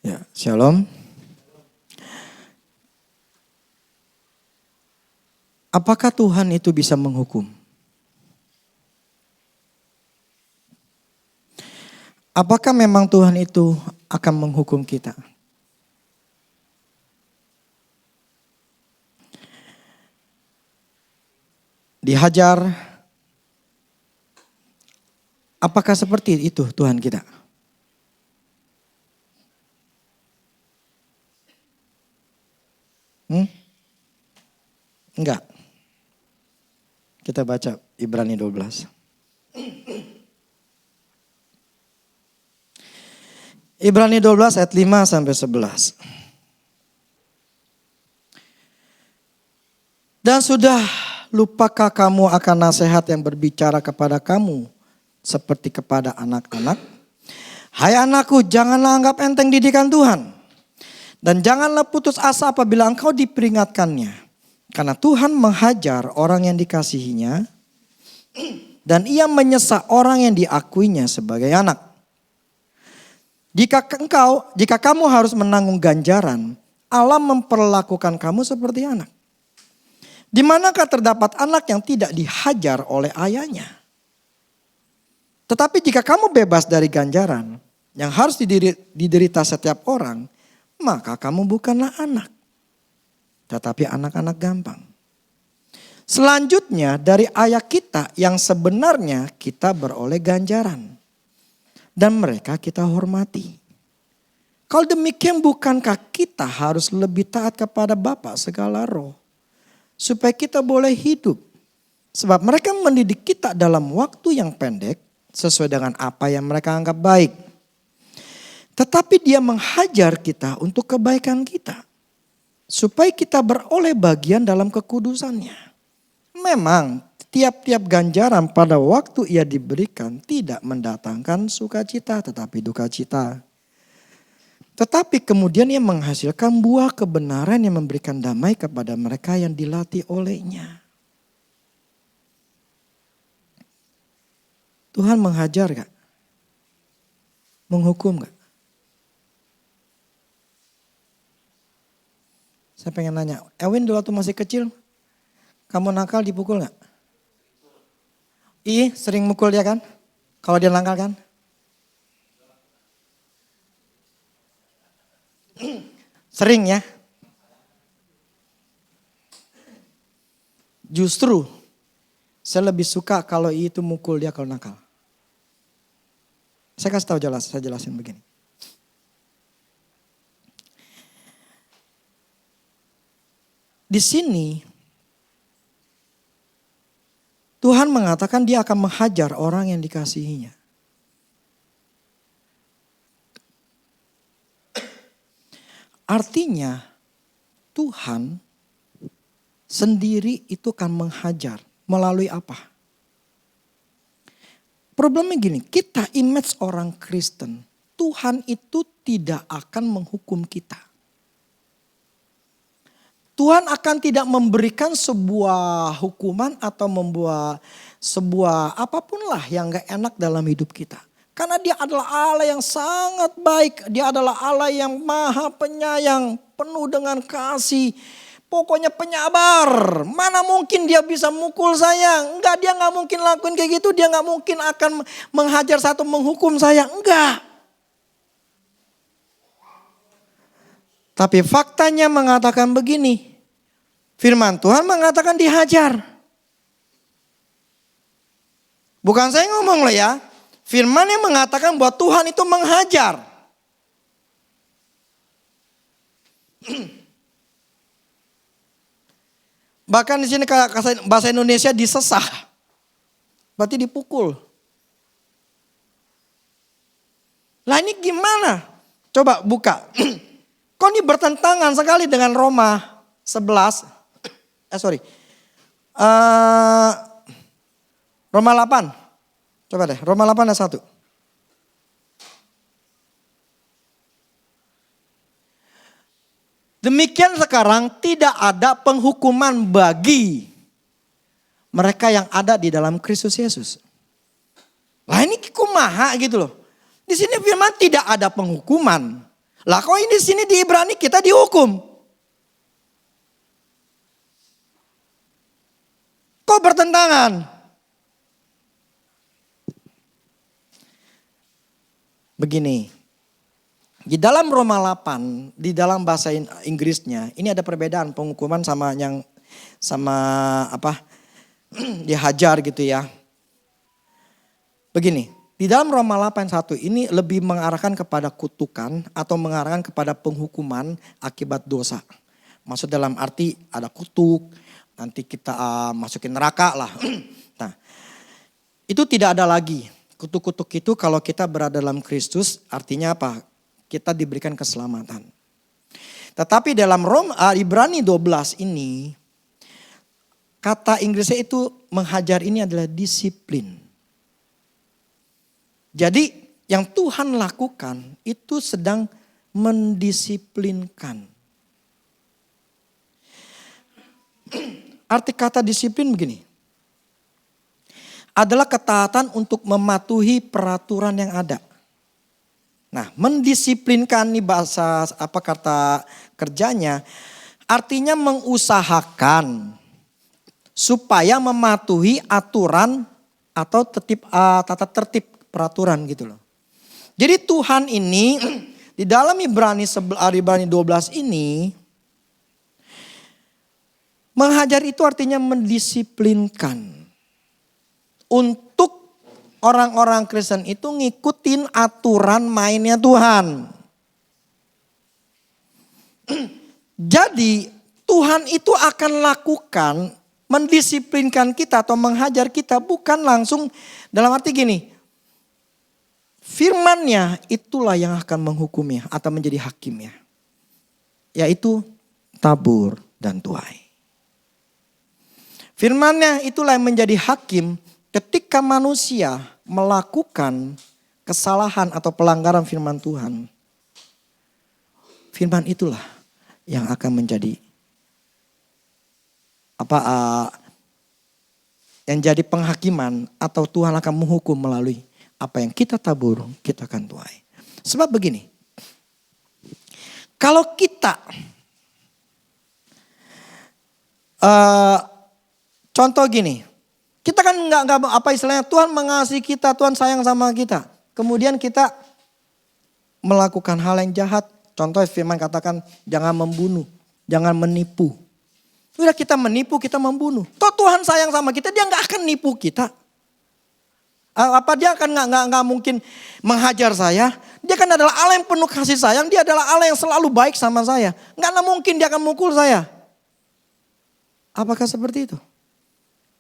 Ya, shalom. Apakah Tuhan itu bisa menghukum? Apakah memang Tuhan itu akan menghukum kita? Dihajar, apakah seperti itu Tuhan kita? Enggak. Kita baca Ibrani 12. Ibrani 12 ayat 5 sampai 11. Dan sudah lupakah kamu akan nasihat yang berbicara kepada kamu seperti kepada anak-anak? Hai anakku, janganlah anggap enteng didikan Tuhan. Dan janganlah putus asa apabila engkau diperingatkannya. Karena Tuhan menghajar orang yang dikasihinya. Dan ia menyesa orang yang diakuinya sebagai anak. Jika kamu harus menanggung ganjaran, Allah memperlakukan kamu seperti anak. Di manakah terdapat anak yang tidak dihajar oleh ayahnya? Tetapi jika kamu bebas dari ganjaran yang harus diderita setiap orang, maka kamu bukanlah anak, tetapi anak-anak gampang. Selanjutnya dari ayah kita yang sebenarnya kita beroleh ganjaran. Dan mereka kita hormati. Kalau demikian bukankah kita harus lebih taat kepada Bapa segala roh? Supaya kita boleh hidup. Sebab mereka mendidik kita dalam waktu yang pendek sesuai dengan apa yang mereka anggap baik. Tetapi dia menghajar kita untuk kebaikan kita. Supaya kita beroleh bagian dalam kekudusannya. Memang tiap-tiap ganjaran pada waktu ia diberikan tidak mendatangkan sukacita tetapi duka cita. Tetapi kemudian ia menghasilkan buah kebenaran yang memberikan damai kepada mereka yang dilatih olehnya. Tuhan menghajar gak? Menghukum gak? Saya pengen nanya, Ewin dulu waktu masih kecil, kamu nakal dipukul gak? Sering mukul dia kan? Kalau dia nakal kan? Sering ya? Justru saya lebih suka kalau itu mukul dia kalau nakal. Saya kasih tahu saya jelasin begini. Di sini Tuhan mengatakan dia akan menghajar orang yang dikasihinya. Artinya Tuhan sendiri itu akan menghajar melalui apa? Problemnya gini, kita image orang Kristen, Tuhan itu tidak akan menghukum kita. Tuhan akan tidak memberikan sebuah hukuman atau membuat sebuah apapun lah yang gak enak dalam hidup kita. Karena dia adalah Allah yang sangat baik. Dia adalah Allah yang maha penyayang, penuh dengan kasih. Pokoknya penyabar. Mana mungkin dia bisa mukul saya? Enggak, dia gak mungkin lakuin kayak gitu. Dia gak mungkin akan menghajar satu menghukum saya. Enggak. Tapi faktanya mengatakan begini. Firman Tuhan mengatakan dihajar. Bukan saya ngomong lah ya. Firman yang mengatakan bahwa Tuhan itu menghajar. Bahkan di sini bahasa Indonesia disesah. Berarti dipukul. Lah ini gimana? Coba buka. Kok ini bertentangan sekali dengan Roma 11. Roma 8. Coba deh, Roma 8 ayat 1. Demikian sekarang tidak ada penghukuman bagi mereka yang ada di dalam Kristus Yesus. Lah ini kumaha gitu loh. Di sini firman tidak ada penghukuman. Lah kok ini sini di Ibrani kita dihukum? Kok bertentangan? Begini, di dalam Roma 8, di dalam bahasa Inggrisnya, ini ada perbedaan penghukuman sama dihajar gitu ya. Begini, di dalam Roma 8:1 ini lebih mengarahkan kepada kutukan atau mengarahkan kepada penghukuman akibat dosa. Maksud dalam arti ada kutuk, nanti kita masukin neraka lah. Nah, itu tidak ada lagi. Kutuk-kutuk itu kalau kita berada dalam Kristus artinya apa? Kita diberikan keselamatan. Tetapi dalam Ibrani 12 ini, kata Inggrisnya itu menghajar ini adalah disiplin. Jadi yang Tuhan lakukan itu sedang mendisiplinkan. Arti kata disiplin begini. Adalah ketaatan untuk mematuhi peraturan yang ada. Nah, mendisiplinkan nih bahasa kata kerjanya artinya mengusahakan supaya mematuhi aturan atau tata tertib peraturan gitu loh. Jadi Tuhan ini di dalam Ibrani 12 ini menghajar itu artinya mendisiplinkan. Untuk orang-orang Kristen itu ngikutin aturan mainnya Tuhan. Jadi Tuhan itu akan lakukan mendisiplinkan kita atau menghajar kita bukan langsung dalam arti gini. Firman-Nya itulah yang akan menghukumnya atau menjadi hakimnya. Yaitu tabur dan tuai. Firman-Nya itulah yang menjadi hakim ketika manusia melakukan kesalahan atau pelanggaran firman Tuhan. Firman itulah yang akan menjadi yang jadi penghakiman atau Tuhan akan menghukum melalui apa yang kita tabur, kita akan tuai. Sebab begini, kalau kita contoh gini, kita kan nggak istilahnya Tuhan mengasihi kita, Tuhan sayang sama kita. Kemudian kita melakukan hal yang jahat. Contoh firman katakan jangan membunuh, jangan menipu. Udah kita menipu, kita membunuh. Toh Tuhan sayang sama kita, dia nggak akan nipu kita. Apa dia akan nggak mungkin menghajar saya? Dia kan adalah Allah yang penuh kasih sayang. Dia adalah Allah yang selalu baik sama saya. Nggak mungkin dia akan mukul saya. Apakah seperti itu?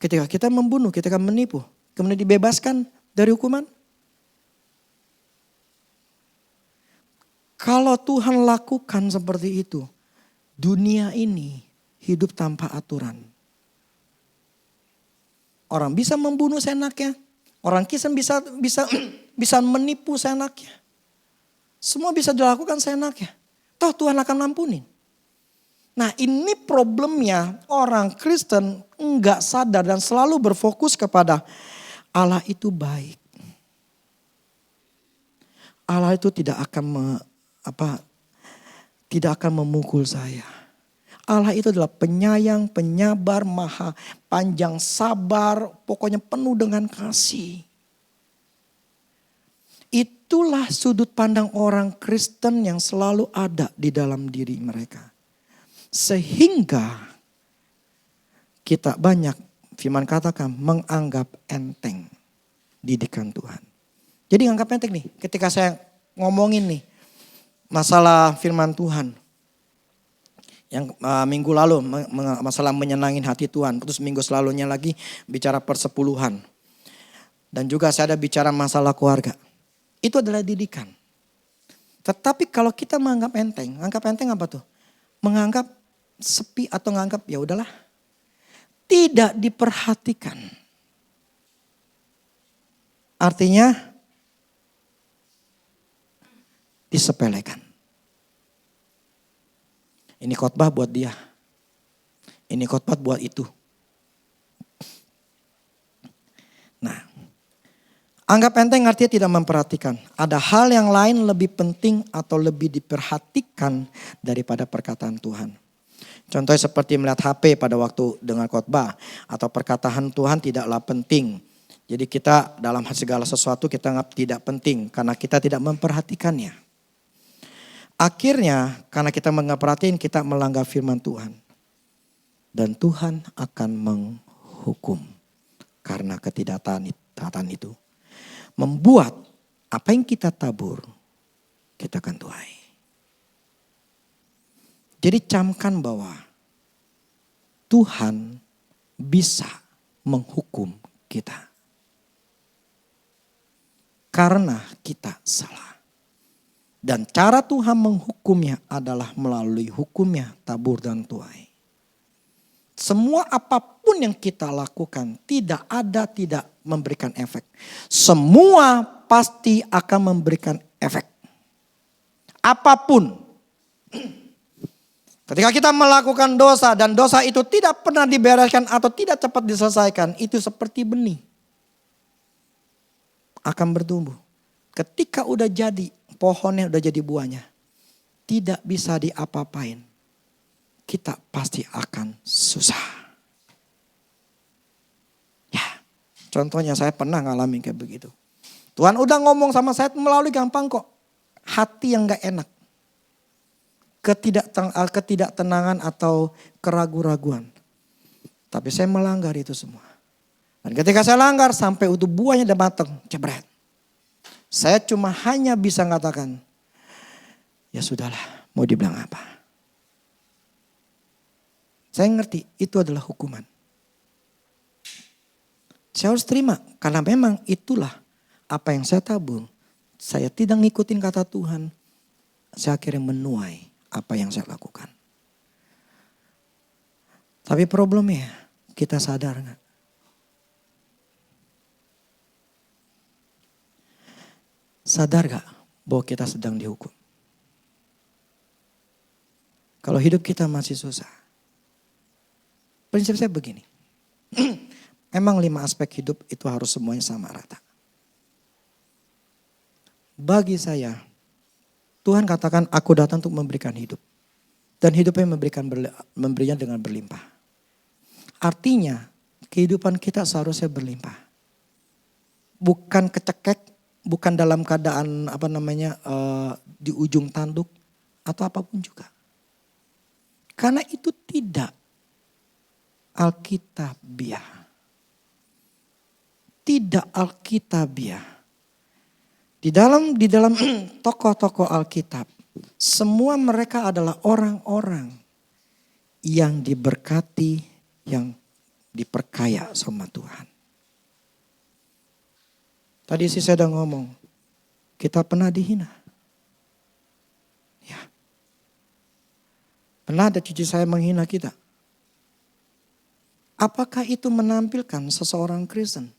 Ketika kita membunuh, kita akan menipu. Kemudian dibebaskan dari hukuman. Kalau Tuhan lakukan seperti itu, dunia ini hidup tanpa aturan. Orang bisa membunuh seenaknya. Orang Kristen bisa menipu seenaknya. Semua bisa dilakukan seenaknya. Toh Tuhan akan ampunin. Nah ini problemnya orang Kristen enggak sadar dan selalu berfokus kepada Allah itu baik. Allah itu tidak akan memukul saya. Allah itu adalah penyayang, penyabar, maha panjang sabar, pokoknya penuh dengan kasih. Itulah sudut pandang orang Kristen yang selalu ada di dalam diri mereka. Sehingga kita banyak firman katakan menganggap enteng didikan Tuhan. Jadi anggap enteng nih ketika saya ngomongin nih masalah firman Tuhan. Yang minggu lalu masalah menyenangin hati Tuhan. Terus minggu selalunya lagi bicara persepuluhan. Dan juga saya ada bicara masalah keluarga. Itu adalah didikan. Tetapi kalau kita menganggap enteng apa tuh? Menganggap sepi atau menganggap ya udahlah. Tidak diperhatikan. Artinya disepelekan. Ini khotbah buat dia. Ini khotbah buat itu. Nah, Anggap enteng artinya tidak memperhatikan. Ada hal yang lain lebih penting atau lebih diperhatikan daripada perkataan Tuhan. Contohnya seperti melihat HP pada waktu dengar khotbah. Atau perkataan Tuhan tidaklah penting. Jadi kita dalam segala sesuatu kita anggap tidak penting karena kita tidak memperhatikannya. Akhirnya karena kita nggak perhatiin kita melanggar firman Tuhan. Dan Tuhan akan menghukum karena ketidaktaatan itu. Membuat apa yang kita tabur, kita akan tuai. Jadi camkan bahwa Tuhan bisa menghukum kita. Karena kita salah. Dan cara Tuhan menghukumnya adalah melalui hukumnya tabur dan tuai. Semua apapun yang kita lakukan tidak memberikan efek. Semua pasti akan memberikan efek. Apapun. Ketika kita melakukan dosa dan dosa itu tidak pernah dibereskan atau tidak cepat diselesaikan. Itu seperti benih. Akan bertumbuh. Ketika udah jadi pohonnya udah jadi buahnya. Tidak bisa diapa-apain. Kita pasti akan susah. Ya, contohnya saya pernah ngalamin kayak begitu. Tuhan udah ngomong sama saya melalui gampang kok. Hati yang gak enak. Ketidaktenangan atau keraguan-raguan. Tapi saya melanggar itu semua. Dan ketika saya langgar sampai utuh buahnya udah matang, jebret. Saya cuma hanya bisa mengatakan, ya sudahlah, mau dibilang apa. Saya ngerti itu adalah hukuman. Saya harus terima karena memang itulah apa yang saya tabur. Saya tidak ngikutin kata Tuhan. Saya akhirnya menuai apa yang saya lakukan. Tapi problemnya kita sadar gak? Sadar gak bahwa kita sedang dihukum? Kalau hidup kita masih susah. Prinsip saya begini. Emang 5 aspek hidup itu harus semuanya sama rata. Bagi saya, Tuhan katakan aku datang untuk memberikan hidup. Dan hidupnya memberinya dengan berlimpah. Artinya kehidupan kita seharusnya berlimpah. Bukan kecekek, bukan dalam keadaan di ujung tanduk atau apapun juga. Karena itu tidak Alkitabiah. Tidak Alkitabiah. Di dalam tokoh-tokoh Alkitab, semua mereka adalah orang-orang yang diberkati, yang diperkaya sama Tuhan. Tadi sih saya udah ngomong, kita pernah dihina. Ya. Pernah ada cucu saya menghina kita. Apakah itu menampilkan seseorang Kristen?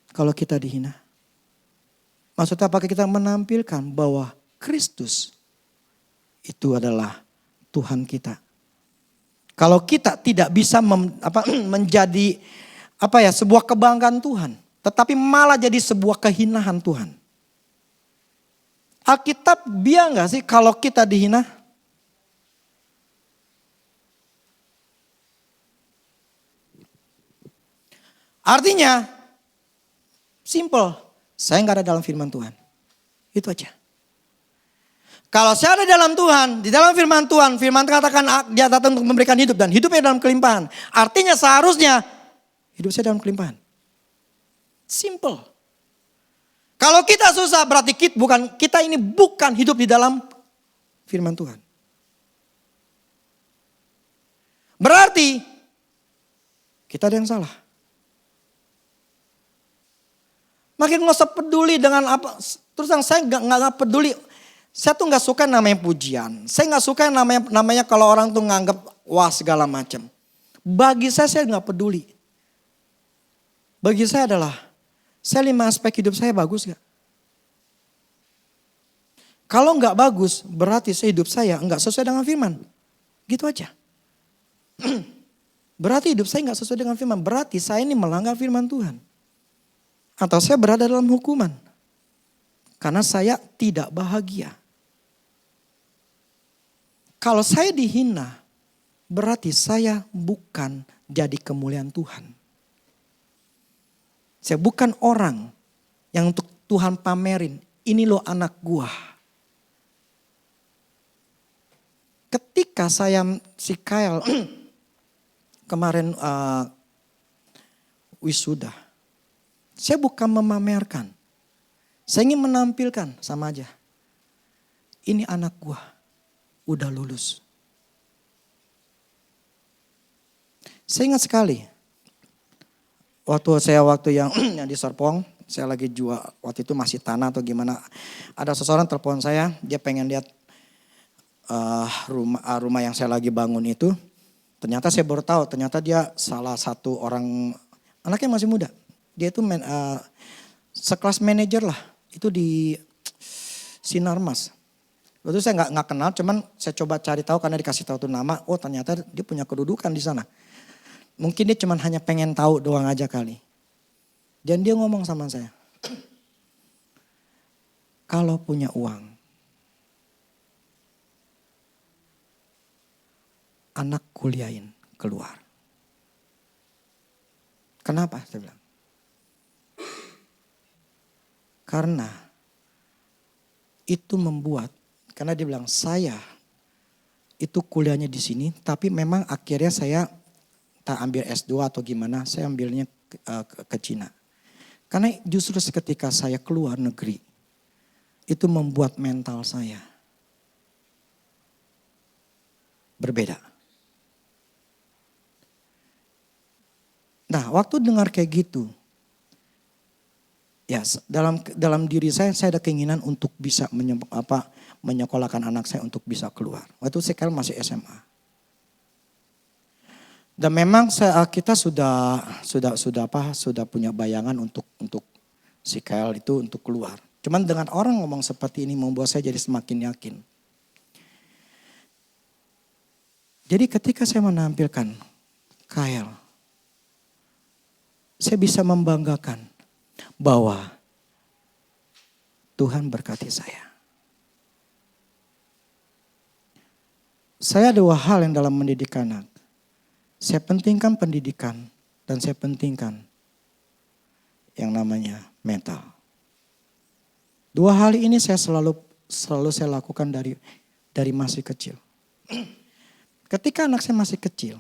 Kalau kita dihina. Maksudnya apakah kita menampilkan bahwa Kristus itu adalah Tuhan kita? Kalau kita tidak bisa menjadi sebuah kebanggaan Tuhan. Tetapi malah jadi sebuah kehinaan Tuhan. Alkitab biar gak sih kalau kita dihina? Artinya, simple. Saya gak ada dalam firman Tuhan. Itu aja. Kalau saya ada dalam Tuhan, di dalam firman Tuhan katakan dia datang untuk memberikan hidup dan hidupnya dalam kelimpahan. Artinya seharusnya hidup saya dalam kelimpahan. Simple. Kalau kita susah berarti kita ini bukan hidup di dalam firman Tuhan. Berarti kita ada yang salah. Makin gak usah peduli dengan apa. Terus saya gak peduli. Saya tuh gak suka namanya pujian. Saya gak suka namanya kalau orang tuh nganggap wah segala macam. Bagi saya gak peduli. Bagi saya adalah, saya 5 aspek hidup saya bagus gak? Kalau gak bagus berarti hidup saya gak sesuai dengan firman. Gitu aja. Berarti hidup saya gak sesuai dengan firman. Berarti saya ini melanggar firman Tuhan. Atau saya berada dalam hukuman karena saya tidak bahagia. Kalau saya dihina, berarti saya bukan jadi kemuliaan Tuhan. Saya bukan orang yang untuk Tuhan pamerin, ini loh anak gua. Ketika saya si Kyle kemarin wisuda, saya bukan memamerkan. Saya ingin menampilkan sama aja. Ini anak gua udah lulus. Saya ingat sekali. Waktu yang di Serpong, saya lagi jual, waktu itu masih tanah atau gimana. Ada seseorang telepon saya, dia pengen lihat rumah yang saya lagi bangun itu. Ternyata saya baru tahu, ternyata dia salah satu orang, anaknya masih muda. Dia itu sekelas manajer lah, itu di Sinarmas. Waktu itu saya nggak kenal, cuman saya coba cari tahu karena dikasih tahu tuh nama. Oh ternyata dia punya kedudukan di sana. Mungkin dia cuma hanya pengen tahu doang aja kali. Dan dia ngomong sama saya. Kalau punya uang, anak kuliahin keluar. Kenapa? Saya bilang. Karena itu membuat, karena dia bilang saya itu kuliahnya di sini, tapi memang akhirnya saya tak ambil S2 atau gimana, saya ambilnya ke Cina. Karena justru ketika saya keluar negeri, itu membuat mental saya berbeda. Nah, waktu dengar kayak gitu, ya dalam diri saya ada keinginan untuk bisa menyekolahkan anak saya untuk bisa keluar. Waktu saya masih SMA. Dan memang kita sudah punya bayangan untuk si Kyle itu untuk keluar. Cuman dengan orang ngomong seperti ini membuat saya jadi semakin yakin. Jadi ketika saya menampilkan Kyle, saya bisa membanggakan bahwa Tuhan berkati saya. Saya ada dua hal yang dalam mendidik anak. Saya pentingkan pendidikan dan saya pentingkan yang namanya mental. Dua hal ini saya selalu saya lakukan dari masih kecil. Ketika anak saya masih kecil,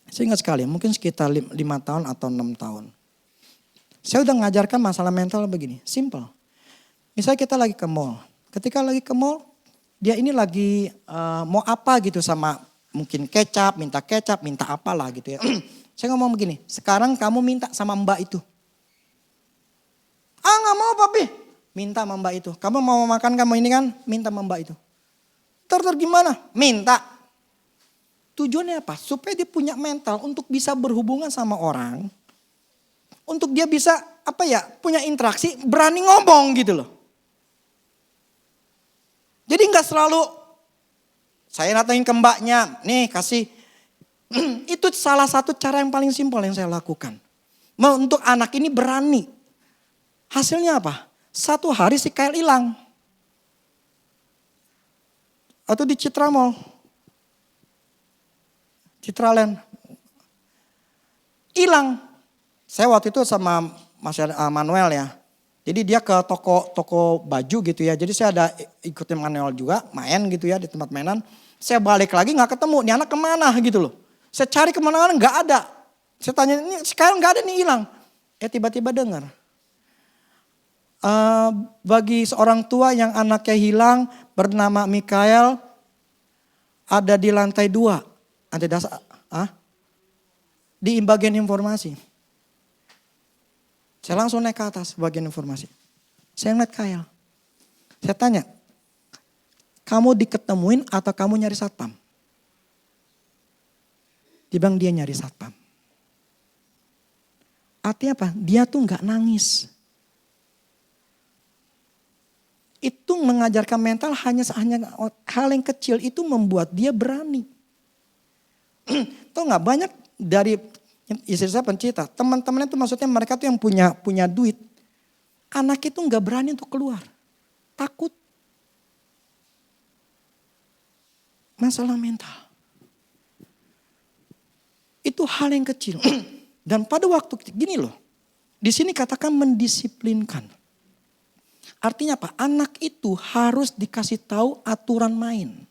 saya ingat sekali, mungkin sekitar 5 tahun atau 6 tahun. Saya udah mengajarkan masalah mental begini, simple. Misalnya kita lagi ke mall. Ketika lagi ke mall, dia ini lagi mau apa gitu sama mungkin minta kecap, minta apalah gitu ya. Saya ngomong begini, sekarang kamu minta sama mbak itu. Ah gak mau papi, minta sama mbak itu. Kamu mau makan kamu ini kan, minta sama mbak itu. Terus gimana? Minta. Tujuannya apa? Supaya dia punya mental untuk bisa berhubungan sama orang. Untuk dia bisa punya interaksi, berani ngomong gitu loh. Jadi gak selalu saya datangin ke mbaknya, nih kasih. Itu salah satu cara yang paling simpel yang saya lakukan. Untuk anak ini berani. Hasilnya apa? Satu hari si Kyle hilang. Atau di Citra Mall. Citraland. Hilang. Saya waktu itu sama Mas Manuel ya. Jadi dia ke toko baju gitu ya. Jadi saya ada ikutin Manuel juga, main gitu ya di tempat mainan. Saya balik lagi gak ketemu, nih anak kemana gitu loh. Saya cari kemana-mana gak ada. Saya tanya, ini sekarang gak ada nih hilang. Tiba-tiba dengar. Bagi seorang tua yang anaknya hilang bernama Mikael, ada di lantai 2. Ada dasar, di bagian informasi. Saya langsung naik ke atas bagian informasi. Saya ngeliat Kyle. Saya tanya, kamu diketemuin atau kamu nyari satpam? Dia bilang dia nyari satpam. Artinya apa? Dia tuh gak nangis. Itu mengajarkan mental hanya hal yang kecil itu membuat dia berani. Tahu gak banyak dari Istri saya pencinta. Teman-temannya itu maksudnya mereka tuh yang punya duit. Anak itu nggak berani untuk keluar. Takut. Masalah mental. Itu hal yang kecil. Dan pada waktu gini loh. Di sini katakan mendisiplinkan. Artinya apa? Anak itu harus dikasih tahu aturan main.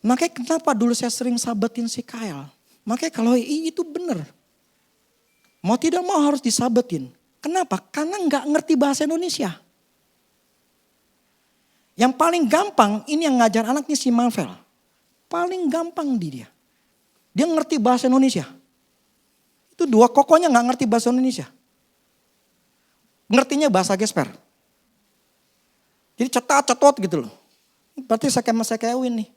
Makanya kenapa dulu saya sering sabetin si Kyle. Makanya kalau itu benar. Mau tidak mau harus disabetin. Kenapa? Karena nggak ngerti bahasa Indonesia. Yang paling gampang ini yang ngajar anaknya si Marvel. Paling gampang di dia. Dia ngerti bahasa Indonesia. Itu dua kokonya nggak ngerti bahasa Indonesia. Ngertinya bahasa gesper. Jadi cetot gitu loh. Berarti saya kayak Win nih.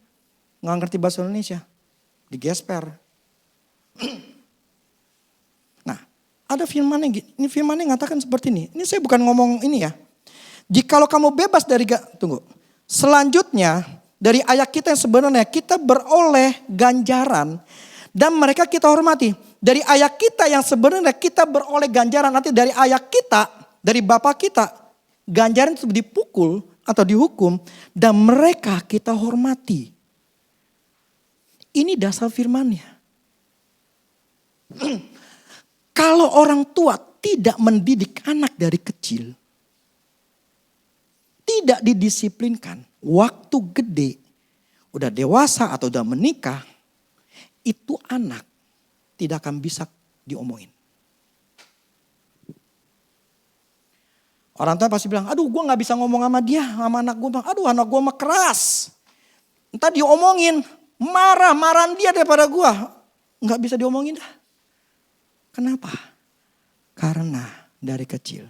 Nggak ngerti bahasa Indonesia. Di gesper. Nah, ada firmannya, ini firmannya ngatakan seperti ini. Ini saya bukan ngomong ini ya. Jikalau kamu bebas dari, selanjutnya dari ayat kita yang sebenarnya kita beroleh ganjaran dan mereka kita hormati. Dari ayat kita yang sebenarnya kita beroleh ganjaran, nanti dari ayat kita, dari Bapak kita, ganjaran itu dipukul atau dihukum dan mereka kita hormati. Ini dasar firmannya. Kalau orang tua tidak mendidik anak dari kecil, tidak didisiplinkan, waktu gede, udah dewasa atau udah menikah, itu anak tidak akan bisa diomongin. Orang tua pasti bilang, aduh gue gak bisa ngomong sama dia, sama anak gue. Aduh anak gue mah keras. Entar diomongin, marahan dia daripada gue. Gak bisa diomongin dah. Kenapa? Karena dari kecil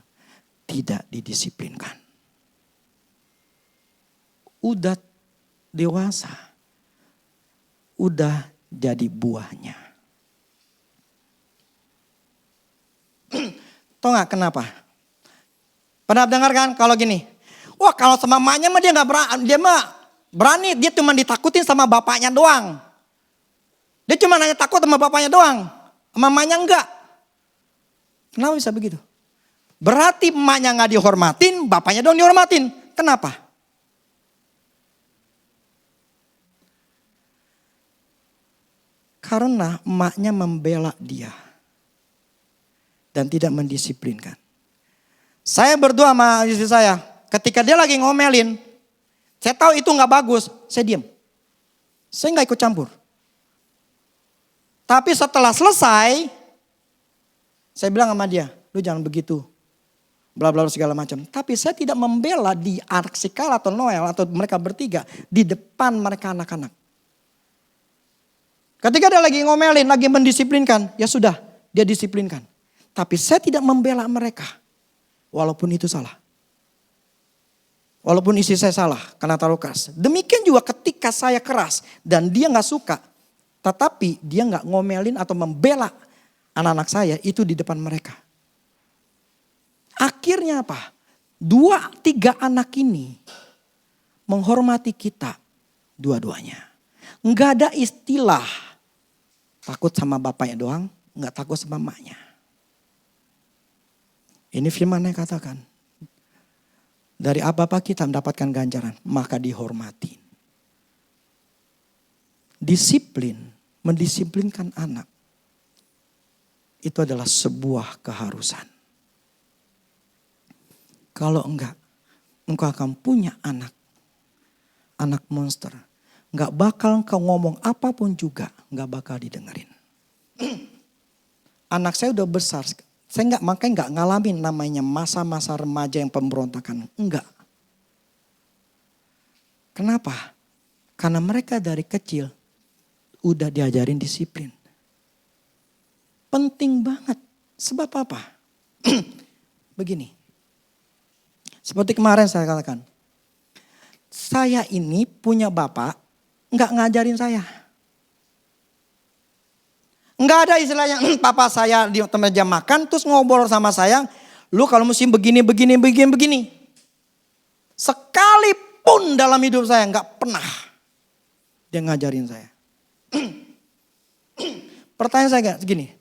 tidak didisiplinkan. Udah dewasa, udah jadi buahnya. Tahu gak kenapa? Pernah dengar kan kalau gini? Wah kalau sama emaknya mah dia gak berani, dia mah berani, dia cuma ditakutin sama bapaknya doang. Dia cuma hanya takut sama bapaknya doang, sama emaknya enggak. Kenapa bisa begitu? Berarti emaknya gak dihormatin, bapaknya doang dihormatin. Kenapa? Karena emaknya membela dia. Dan tidak mendisiplinkan. Saya berdua sama istri saya. Ketika dia lagi ngomelin. Saya tahu itu gak bagus. Saya diam. Saya gak ikut campur. Tapi setelah selesai. Saya bilang sama dia. Lu jangan begitu. Bla bla segala macam. Tapi saya tidak membela di Arksikal atau Noel. Atau mereka bertiga. Di depan mereka anak-anak. Ketika dia lagi ngomelin, lagi mendisiplinkan, ya sudah, dia disiplinkan. Tapi saya tidak membela mereka, walaupun itu salah. Walaupun istri saya salah, karena terlalu keras. Demikian juga ketika saya keras, dan dia gak suka. Tetapi dia gak ngomelin atau membela anak-anak saya, itu di depan mereka. Akhirnya apa? 2-3 anak ini menghormati kita dua-duanya. Nggak ada istilah takut sama bapaknya doang, nggak takut sama emaknya. Ini firman yang katakan, dari apa kita mendapatkan ganjaran, maka dihormati. Disiplin, mendisiplinkan anak, itu adalah sebuah keharusan. Kalau enggak, engkau akan punya anak monster. Gak bakal engkau ngomong apapun juga, gak bakal didengerin. Anak saya udah besar, saya makanya gak ngalamin namanya masa-masa remaja yang pemberontakan. Enggak. Kenapa? Karena mereka dari kecil udah diajarin disiplin. Penting banget. Sebab apa? Begini. Seperti kemarin saya katakan. Saya ini punya bapak. Enggak ngajarin saya. Enggak ada istilahnya papa saya di meja makan terus ngobrol sama saya. Lu kalau mesti begini. Sekalipun dalam hidup saya enggak pernah dia ngajarin saya. Pertanyaan saya gini,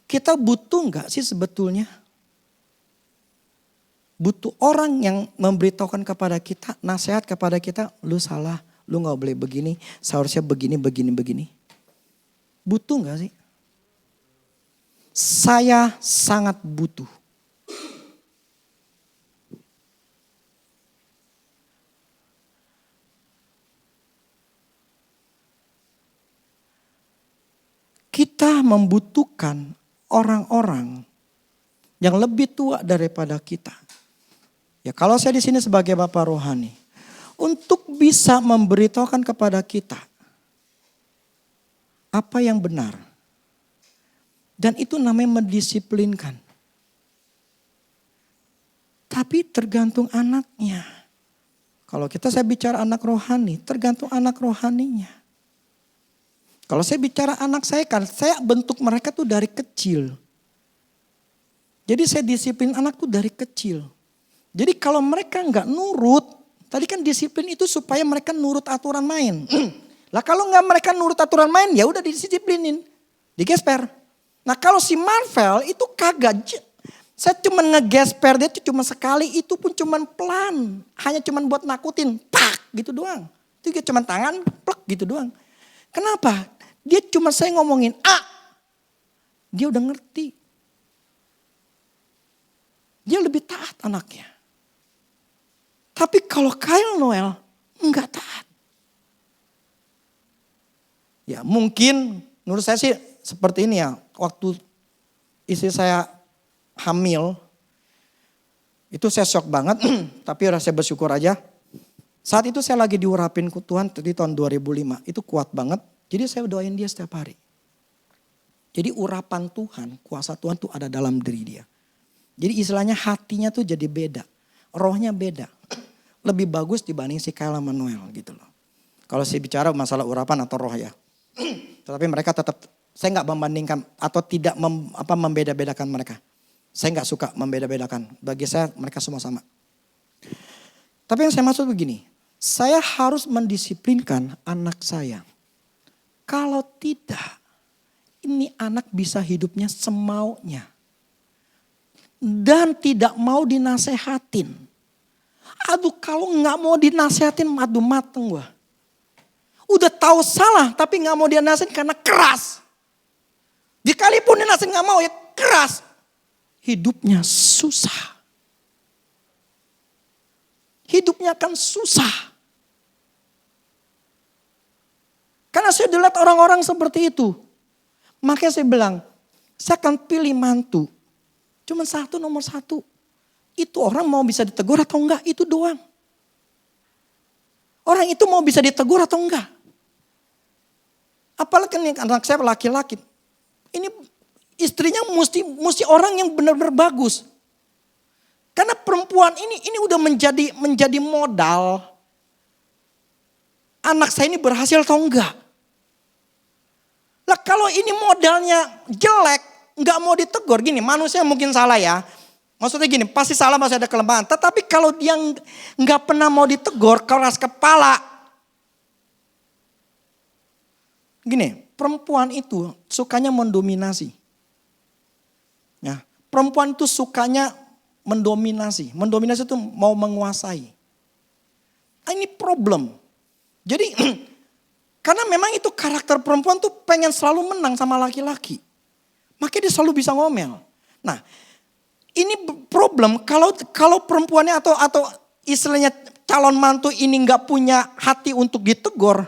kita butuh nggak sih sebetulnya? Butuh orang yang memberitahukan kepada kita, nasihat kepada kita, lu salah, lu nggak boleh begini, seharusnya begini, begini, begini. Butuh nggak sih? Saya sangat butuh. Kita membutuhkan orang-orang yang lebih tua daripada kita. Ya, kalau saya di sini sebagai Bapak rohani, untuk bisa memberitahukan kepada kita apa yang benar. Dan itu namanya mendisiplinkan. Tapi tergantung anaknya. Kalau saya bicara anak rohani, tergantung anak rohaninya. Kalau saya bicara anak saya kan, saya bentuk mereka tuh dari kecil. Jadi saya disiplin anak tuh dari kecil. Jadi kalau mereka nggak nurut, tadi kan disiplin itu supaya mereka nurut aturan main. Lah kalau nggak mereka nurut aturan main, ya udah didisiplinin, digesper. Nah kalau si Marvel itu kagak, saya cuma ngegesper dia itu cuma sekali, itu pun cuma pelan, hanya cuma buat nakutin, pak gitu doang. Itu cuma tangan, plek gitu doang. Kenapa? Dia cuma saya ngomongin dia udah ngerti. Dia lebih taat anaknya. Tapi kalau Kyle Noel enggak taat. Ya mungkin menurut saya sih seperti ini ya. Waktu istri saya hamil, itu saya shock banget. Tapi saya bersyukur aja. Saat itu saya lagi diurapin ke Tuhan di tahun 2005. Itu kuat banget. Jadi saya doain dia setiap hari. Jadi urapan Tuhan, kuasa Tuhan tuh ada dalam diri dia. Jadi istilahnya hatinya tuh jadi beda. Rohnya beda. Lebih bagus dibanding si Kyle Manuel gitu loh. Kalau saya bicara masalah urapan atau roh ya. Tetapi mereka tetap, saya nggak membandingkan atau tidak membeda-bedakan mereka. Saya nggak suka membeda-bedakan. Bagi saya mereka semua sama. Tapi yang saya maksud begini. Saya harus mendisiplinkan anak saya. Kalau tidak, ini anak bisa hidupnya semaunya. Dan tidak mau dinasehatin. Aduh kalau gak mau dinasehatin, aduh mateng gua. Udah tahu salah tapi gak mau dinasehatin karena keras. Dikalipun dinasehatin gak mau ya keras. Hidupnya susah. Hidupnya akan susah. Karena saya dilihat orang-orang seperti itu. Makanya saya bilang, saya akan pilih mantu. Cuma nomor satu. Itu orang mau bisa ditegur atau enggak, itu doang. Orang itu mau bisa ditegur atau enggak. Apalagi nih anak saya laki-laki. Ini istrinya mesti orang yang benar-benar bagus. Karena perempuan ini udah menjadi modal. Anak saya ini berhasil atau enggak. Lah kalau ini modalnya jelek, nggak mau ditegur gini, manusia mungkin salah ya. Maksudnya gini, pasti salah masih ada kelemahan. Tetapi kalau dia nggak pernah mau ditegur, keras kepala. Gini, perempuan itu sukanya mendominasi. Ya, perempuan itu sukanya mendominasi. Mendominasi itu mau menguasai. Ini problem. Jadi karena memang itu karakter perempuan tuh pengen selalu menang sama laki-laki. Makanya dia selalu bisa ngomel. Nah ini problem kalau perempuannya atau istilahnya calon mantu ini gak punya hati untuk ditegur.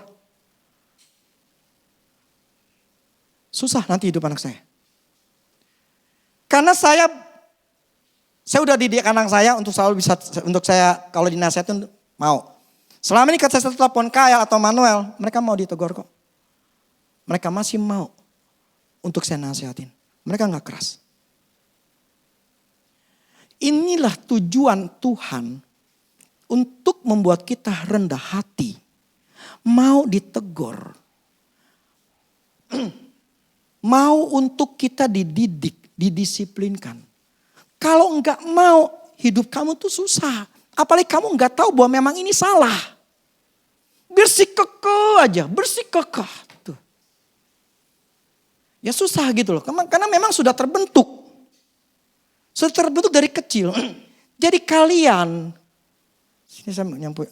Susah nanti hidup anak saya. Karena saya udah didik anak saya untuk selalu bisa, untuk saya kalau dinasihatin mau. Selama ini saya telepon Kyle atau Manuel, mereka mau ditegur kok. Mereka masih mau untuk saya nasihatin. Mereka gak keras. Inilah tujuan Tuhan untuk membuat kita rendah hati. Mau ditegur. Mau untuk kita dididik, didisiplinkan. Kalau enggak mau, hidup kamu tuh susah. Apalagi kamu nggak tahu bahwa memang ini salah. Bersikukuh aja, bersikukuh. Tuh. Ya susah gitu loh, karena memang sudah terbentuk. Sudah terbentuk dari kecil. Jadi kalian, sini saya nyampe.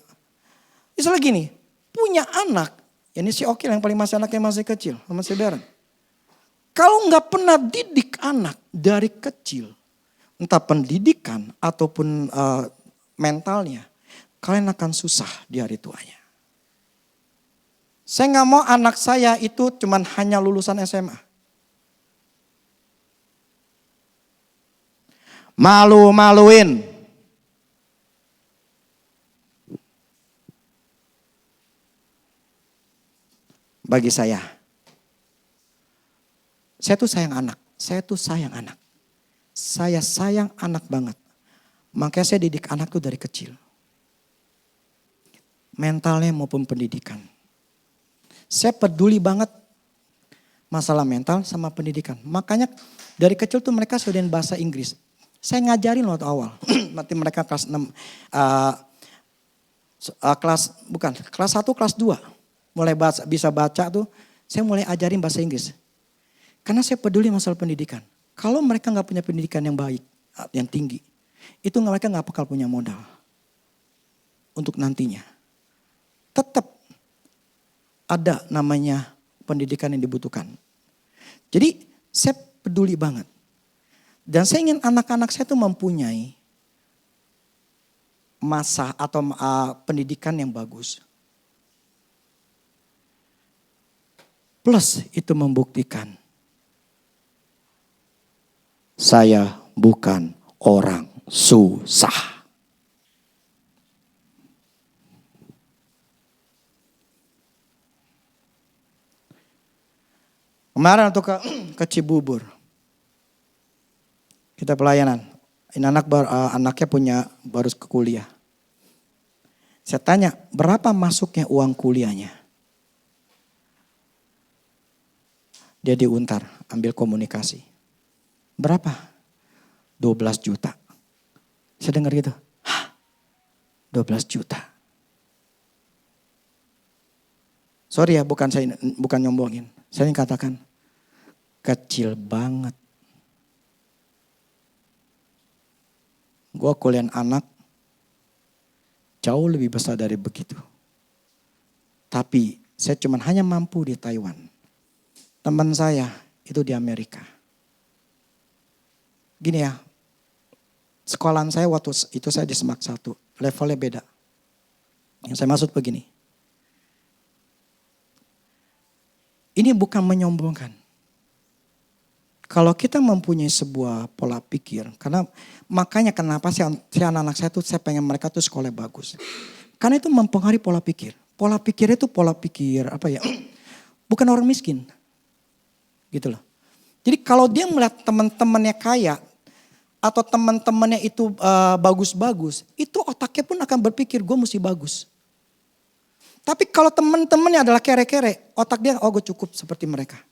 Misalnya gini, punya anak, ini si Okil yang paling masih anaknya masih kecil, sama si Darren. Kalau nggak pernah didik anak dari kecil, entah pendidikan ataupun mentalnya, kalian akan susah di hari tuanya. Saya nggak mau anak saya itu cuman hanya lulusan SMA. Malu-maluin. Bagi saya tuh sayang anak. Saya sayang anak banget. Makanya saya didik anak tuh dari kecil. Mentalnya maupun pendidikan. Saya peduli banget masalah mental sama pendidikan. Makanya dari kecil tuh mereka sudah bahasa Inggris. Saya ngajarin waktu awal. Nanti mereka kelas 6, kelas 1, kelas 2. Mulai bisa baca tuh, saya mulai ajarin bahasa Inggris. Karena saya peduli masalah pendidikan. Kalau mereka gak punya pendidikan yang baik, yang tinggi, itu mereka gak bakal punya modal. Untuk nantinya. Tetap ada namanya pendidikan yang dibutuhkan. Jadi saya peduli banget. Dan saya ingin anak-anak saya tuh mempunyai masa atau pendidikan yang bagus. Plus itu membuktikan saya bukan orang susah. Kemarin waktu ke Cibubur, kita pelayanan. Ini anaknya baru ke kuliah. Saya tanya, berapa masuknya uang kuliahnya? Dia di Untar, ambil komunikasi. Berapa? 12 juta. Saya dengar gitu. Hah? 12 juta. Sorry ya, bukan nyombongin. Saya ingin katakan, kecil banget. Gue kuliah anak jauh lebih besar dari begitu. Tapi saya cuma hanya mampu di Taiwan. Teman saya itu di Amerika. Gini ya, sekolahan saya waktu itu saya di Semak 1, levelnya beda. Yang saya maksud begini. Ini bukan menyombongkan. Kalau kita mempunyai sebuah pola pikir, karena makanya kenapa si anak-anak saya tuh saya pengen mereka tuh sekolah bagus. Karena itu mempengaruhi pola pikir. Pola pikir itu pola pikir apa ya? Bukan orang miskin. Gitu loh. Jadi kalau dia melihat teman-temannya kaya atau teman-temannya itu bagus-bagus, itu otaknya pun akan berpikir gue mesti bagus. Tapi kalau teman-temannya adalah kere-kere, otak dia gue cukup seperti mereka.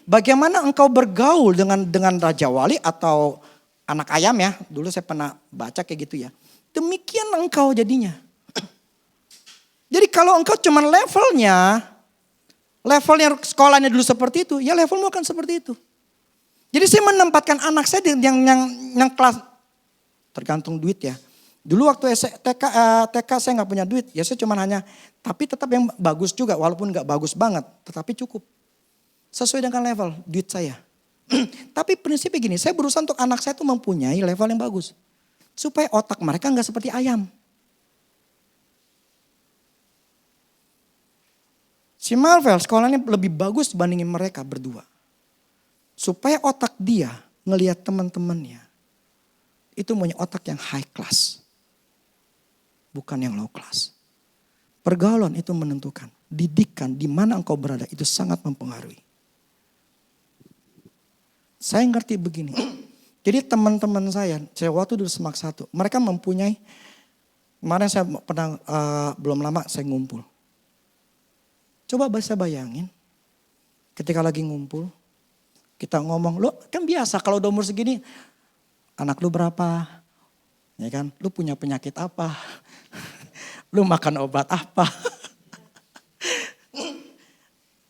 Bagaimana engkau bergaul dengan Raja Wali atau anak ayam ya. Dulu saya pernah baca kayak gitu ya. Demikian engkau jadinya. Jadi kalau engkau cuma levelnya sekolahnya dulu seperti itu. Ya levelmu akan seperti itu. Jadi saya menempatkan anak saya yang kelas tergantung duit ya. Dulu waktu TK saya gak punya duit. Ya saya cuma tapi tetap yang bagus juga. Walaupun gak bagus banget. Tetapi cukup. Sesuai dengan level duit saya. Tapi prinsipnya gini, saya berusaha untuk anak saya itu mempunyai level yang bagus. Supaya otak mereka gak seperti ayam. Si Marvel sekolahnya lebih bagus dibandingin mereka berdua. Supaya otak dia ngelihat teman-temannya. Itu punya otak yang high class. Bukan yang low class. Pergaulan itu menentukan. Didikan di mana engkau berada itu sangat mempengaruhi. Saya ngerti begini. Jadi teman-teman saya waktu dulu Semak 1, mereka mempunyai, kemarin saya pernah belum lama saya ngumpul. Coba saya bayangin, ketika lagi ngumpul, kita ngomong, lo kan biasa kalau udah umur segini, anak lu berapa? Ya kan, lu punya penyakit apa? Lu makan obat apa?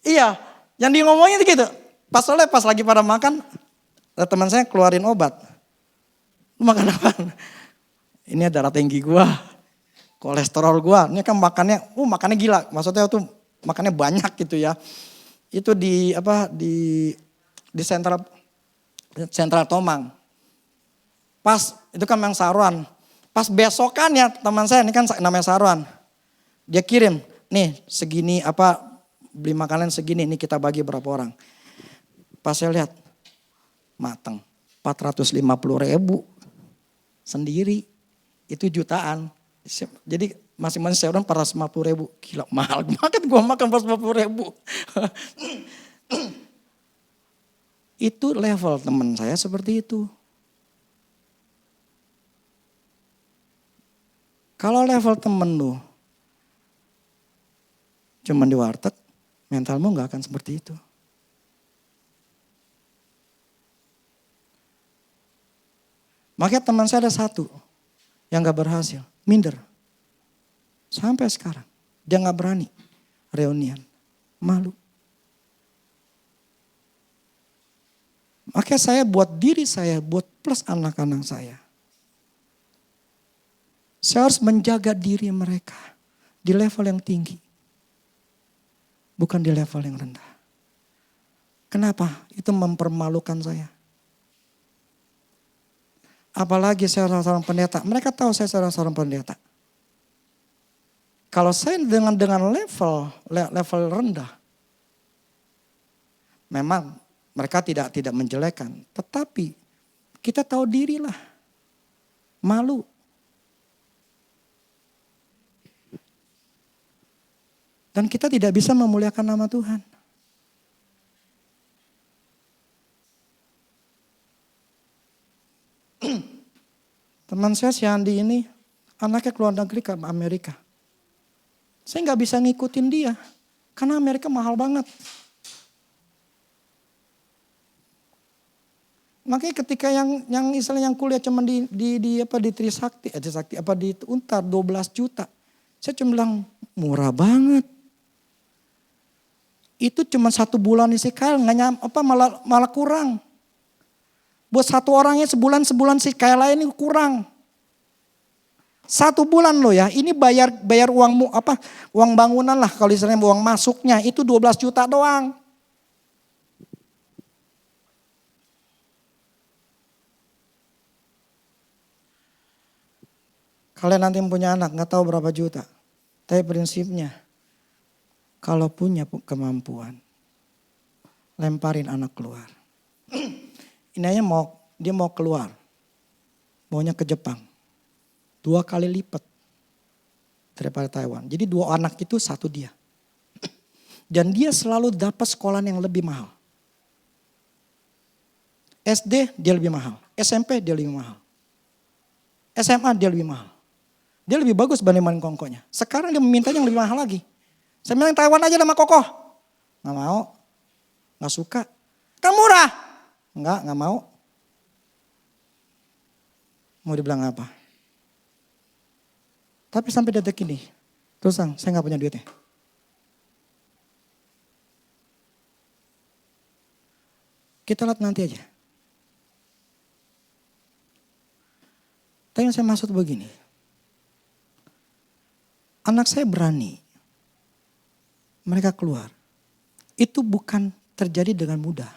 Iya, yang di ngomongin gitu. Pas lagi pada makan, teman saya keluarin obat. Lu makan apa? Ini darah tinggi gua, kolesterol gua. Ini kan makannya gila. Maksudnya tuh makannya banyak gitu ya. Itu di sentral Tomang. Pas itu kan Mang Saruan. Pas besokannya teman saya ini kan namanya Saruan. Dia kirim, nih segini beli makanan segini, ini kita bagi berapa orang. Pas saya lihat, mateng. 450.000 sendiri, itu jutaan. Jadi masing-masing saya orang 450.000. Gila mahal banget gue makan 450.000. Itu level teman saya seperti itu. Kalau level temen lu cuman di warteg, mentalmu gak akan seperti itu. Makanya teman saya ada satu yang gak berhasil, minder. Sampai sekarang dia gak berani reunian, malu. Makanya saya buat diri saya, buat plus anak-anak saya. Saya harus menjaga diri mereka di level yang tinggi. Bukan di level yang rendah. Kenapa? Itu mempermalukan saya. Apalagi saya seorang pendeta. Mereka tahu saya seorang pendeta. Kalau saya dengan level rendah. Memang mereka tidak menjelekkan. Tetapi kita tahu dirilah. Malu. Dan kita tidak bisa memuliakan nama Tuhan. Teman saya si Andi ini anaknya keluar negeri ke Amerika. Saya nggak bisa ngikutin dia karena Amerika mahal banget. Makanya ketika yang istilahnya yang kuliah cuma di Trisakti, di Untar 12 juta. Saya cuma bilang murah banget. Itu cuma 1 bulan isi kail, malah kurang. Buat 1 orangnya sebulan si kail lain ini kurang. 1 bulan loh ya, ini bayar uang bangunan lah kalau istilahnya uang masuknya itu 12 juta doang. Kalian nanti punya anak nggak tahu berapa juta, tapi prinsipnya kalau punya kemampuan, lemparin anak keluar. Ini aja dia mau keluar, maunya ke Jepang. 2 kali lipat daripada Taiwan. Jadi 2 anak itu 1 dia. Dan dia selalu dapat sekolah yang lebih mahal. SD dia lebih mahal, SMP dia lebih mahal. SMA dia lebih mahal. Dia lebih bagus banding kongkonya. Sekarang dia meminta yang lebih mahal lagi. Saya bilang Taiwan aja sama kokoh. Gak mau. Gak suka. Kan murah. Gak mau. Mau dibilang apa? Tapi sampai detik ini. Terus saya gak punya duitnya. Kita lihat nanti aja. Tapi yang saya maksud begini. Anak saya berani. Mereka keluar. Itu bukan terjadi dengan mudah.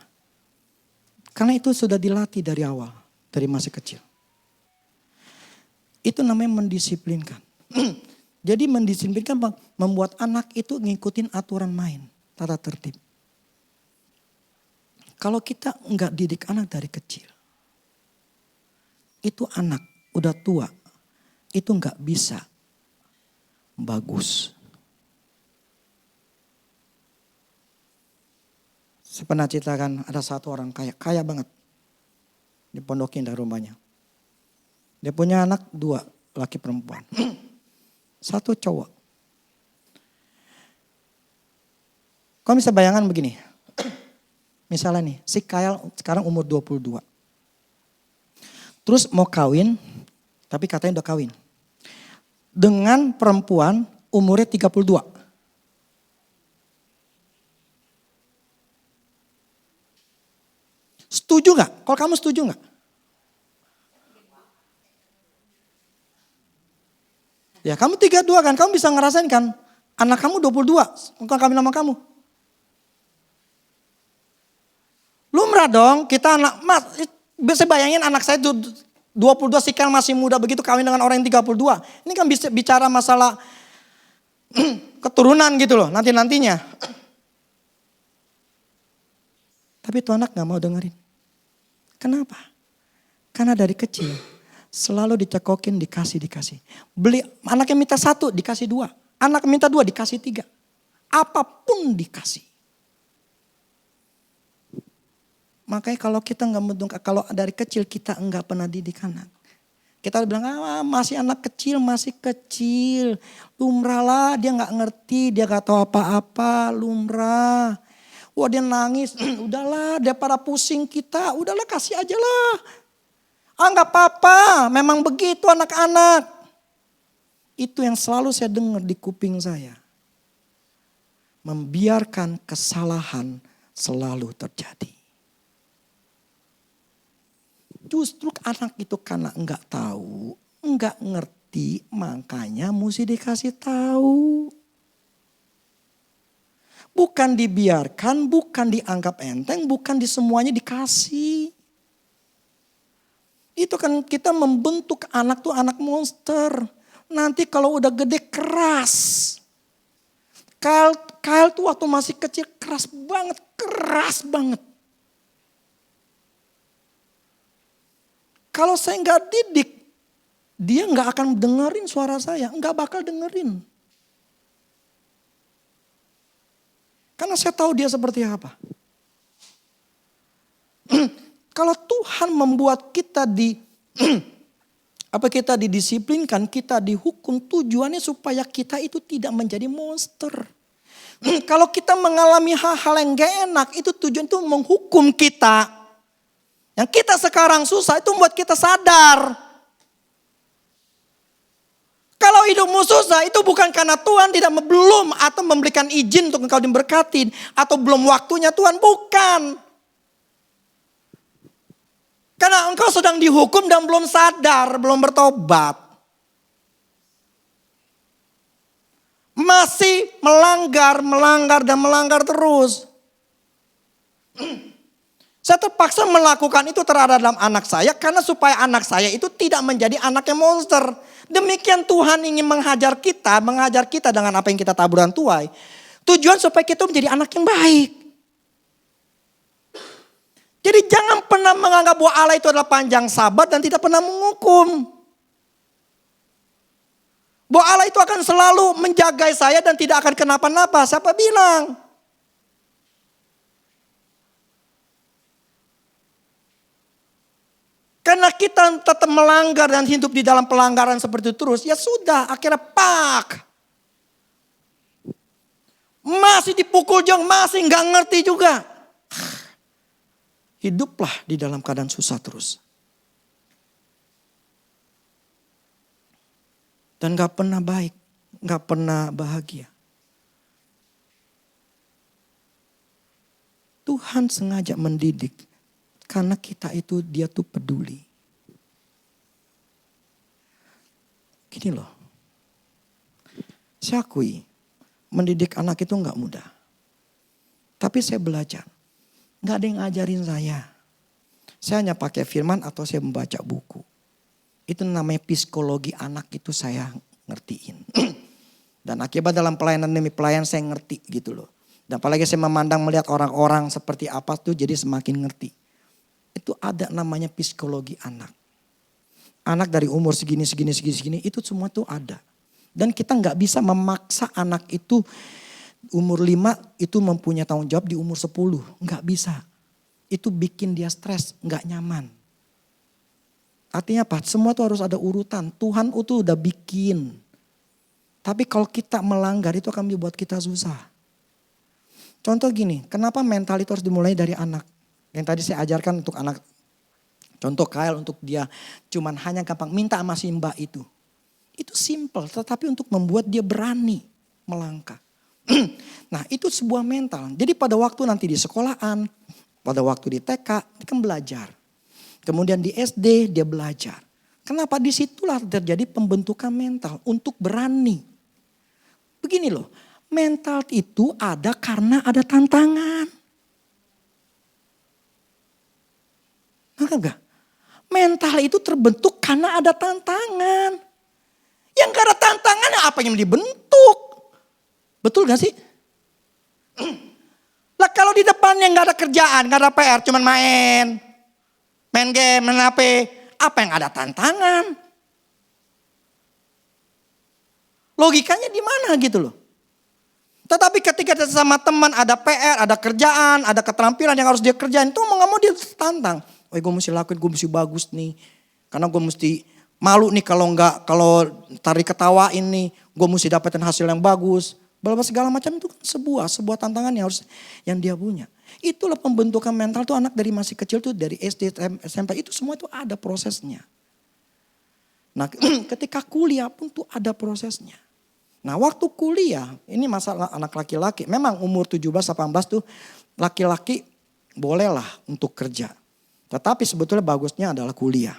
Karena itu sudah dilatih dari awal. Dari masih kecil. Itu namanya mendisiplinkan. Jadi mendisiplinkan membuat anak itu ngikutin aturan main. Tata tertib. Kalau kita enggak didik anak dari kecil. Itu anak udah tua. Itu enggak bisa bagus. Saya pernah ceritakan ada 1 orang kaya banget. Dipondokin dari rumahnya. Dia punya anak 2, laki perempuan. 1 cowok. Kau bisa bayangkan begini. Misalnya nih, si Kyle sekarang umur 22. Terus mau kawin, tapi katanya udah kawin. Dengan perempuan umurnya 32. Setuju gak? Kalau kamu setuju gak? Ya kamu 32 kan, kamu bisa ngerasain kan. Anak kamu 22, bukan kami nama kamu. Lumrah dong, kita anak, bisa bayangin anak saya 22 sekian masih muda begitu kawin dengan orang yang 32. Ini kan bisa bicara masalah keturunan gitu loh, nantinya. Tapi tuh anak gak mau dengerin. Kenapa? Karena dari kecil selalu dicekokin, dikasih. Beli anaknya minta 1 dikasih 2. Anak minta 2 dikasih 3. Apapun dikasih. Makanya kalau kita nggak mendongkrak, kalau dari kecil kita enggak pernah didik anak. Kita bilang, masih anak kecil, lumrah lah, dia nggak ngerti, dia nggak tahu apa-apa, lumrah. Wah dia nangis, udahlah, dia pada pusing kita, udahlah kasih aja lah. Nggak apa-apa, memang begitu anak-anak. Itu yang selalu saya dengar di kuping saya. Membiarkan kesalahan selalu terjadi. Justru anak itu karena enggak tahu, enggak ngerti, makanya mesti dikasih tahu. Bukan dibiarkan, bukan dianggap enteng, bukan di semuanya dikasih. Itu kan kita membentuk anak tuh anak monster. Nanti kalau udah gede keras. Kyle tuh waktu masih kecil keras banget. Kalau saya nggak didik, dia nggak akan dengerin suara saya, nggak bakal dengerin. Karena saya tahu dia seperti apa. Kalau Tuhan membuat kita kita didisiplinkan, kita dihukum, tujuannya supaya kita itu tidak menjadi monster. Kalau kita mengalami hal-hal yang gak enak, itu tujuan itu menghukum kita. Yang kita sekarang susah itu membuat kita sadar. Kalau hidupmu susah itu bukan karena Tuhan belum atau memberikan izin untuk engkau diberkatin. Atau belum waktunya Tuhan, bukan. Karena engkau sedang dihukum dan belum sadar, belum bertobat. Masih melanggar terus. Saya terpaksa melakukan itu terhadap anak saya karena supaya anak saya itu tidak menjadi anak yang monster. Demikian Tuhan ingin mengajar kita dengan apa yang kita taburan tuai. Tujuan supaya kita menjadi anak yang baik. Jadi jangan pernah menganggap bahwa Allah itu adalah panjang sabar dan tidak pernah menghukum. Bahwa Allah itu akan selalu menjaga saya dan tidak akan kenapa-napa. Siapa bilang? Karena kita tetap melanggar dan hidup di dalam pelanggaran seperti itu terus. Ya sudah, akhirnya masih dipukul jong, masih nggak ngerti juga. Hiduplah di dalam keadaan susah terus. Dan gak pernah baik, gak pernah bahagia. Tuhan sengaja mendidik. Karena kita itu dia tuh peduli. Gini loh. Saya akui mendidik anak itu gak mudah. Tapi saya belajar. Gak ada yang ngajarin saya. Saya hanya pakai firman atau saya membaca buku. Itu namanya psikologi anak itu saya ngertiin. Dan akibat dalam pelayanan demi pelayanan saya ngerti gitu loh. Dan apalagi saya memandang melihat orang-orang seperti apa tuh jadi semakin ngerti. Itu ada namanya psikologi anak. Anak dari umur segini itu semua tuh ada. Dan kita gak bisa memaksa anak itu umur 5 itu mempunyai tanggung jawab di umur 10. Gak bisa. Itu bikin dia stres, gak nyaman. Artinya apa? Semua tuh harus ada urutan. Tuhan itu udah bikin. Tapi kalau kita melanggar itu akan membuat kita susah. Contoh gini, kenapa mental itu harus dimulai dari anak? Yang tadi saya ajarkan untuk anak. Contoh Kyle untuk dia cuman hanya gampang minta sama si mbak itu. Itu simple tetapi untuk membuat dia berani melangkah. Nah itu sebuah mental. Jadi pada waktu nanti di sekolahan Pada waktu di TK, dia kan belajar. Kemudian di SD dia belajar. Kenapa? Disitulah terjadi pembentukan mental untuk berani. Begini loh, mental itu ada karena ada tantangan. Enggak? Mental itu terbentuk karena ada tantangan. Yang gak ada tantangan apa yang dibentuk? Betul gak sih? Lah kalau di depannya gak ada kerjaan, gak ada PR, cuman main game, main HP. Apa yang ada tantangan? Logikanya di mana gitu loh. Tetapi ketika sama teman ada PR, ada kerjaan, ada keterampilan yang harus dia kerjain. Itu mau gak mau dia tantang. Oh gue mesti lakuin, gue mesti bagus nih. Karena gue mesti malu nih kalau tarik ketawain nih. Gue mesti dapetin hasil yang bagus. Segala macam itu kan sebuah tantangan yang dia punya. Itulah pembentukan mental tuh anak dari masih kecil tuh dari SD, SMP itu semua itu ada prosesnya. Nah ketika kuliah pun tuh ada prosesnya. Nah waktu kuliah ini masalah anak laki-laki. Memang umur 17-18 tuh laki-laki bolehlah untuk kerja. Tetapi sebetulnya bagusnya adalah kuliah.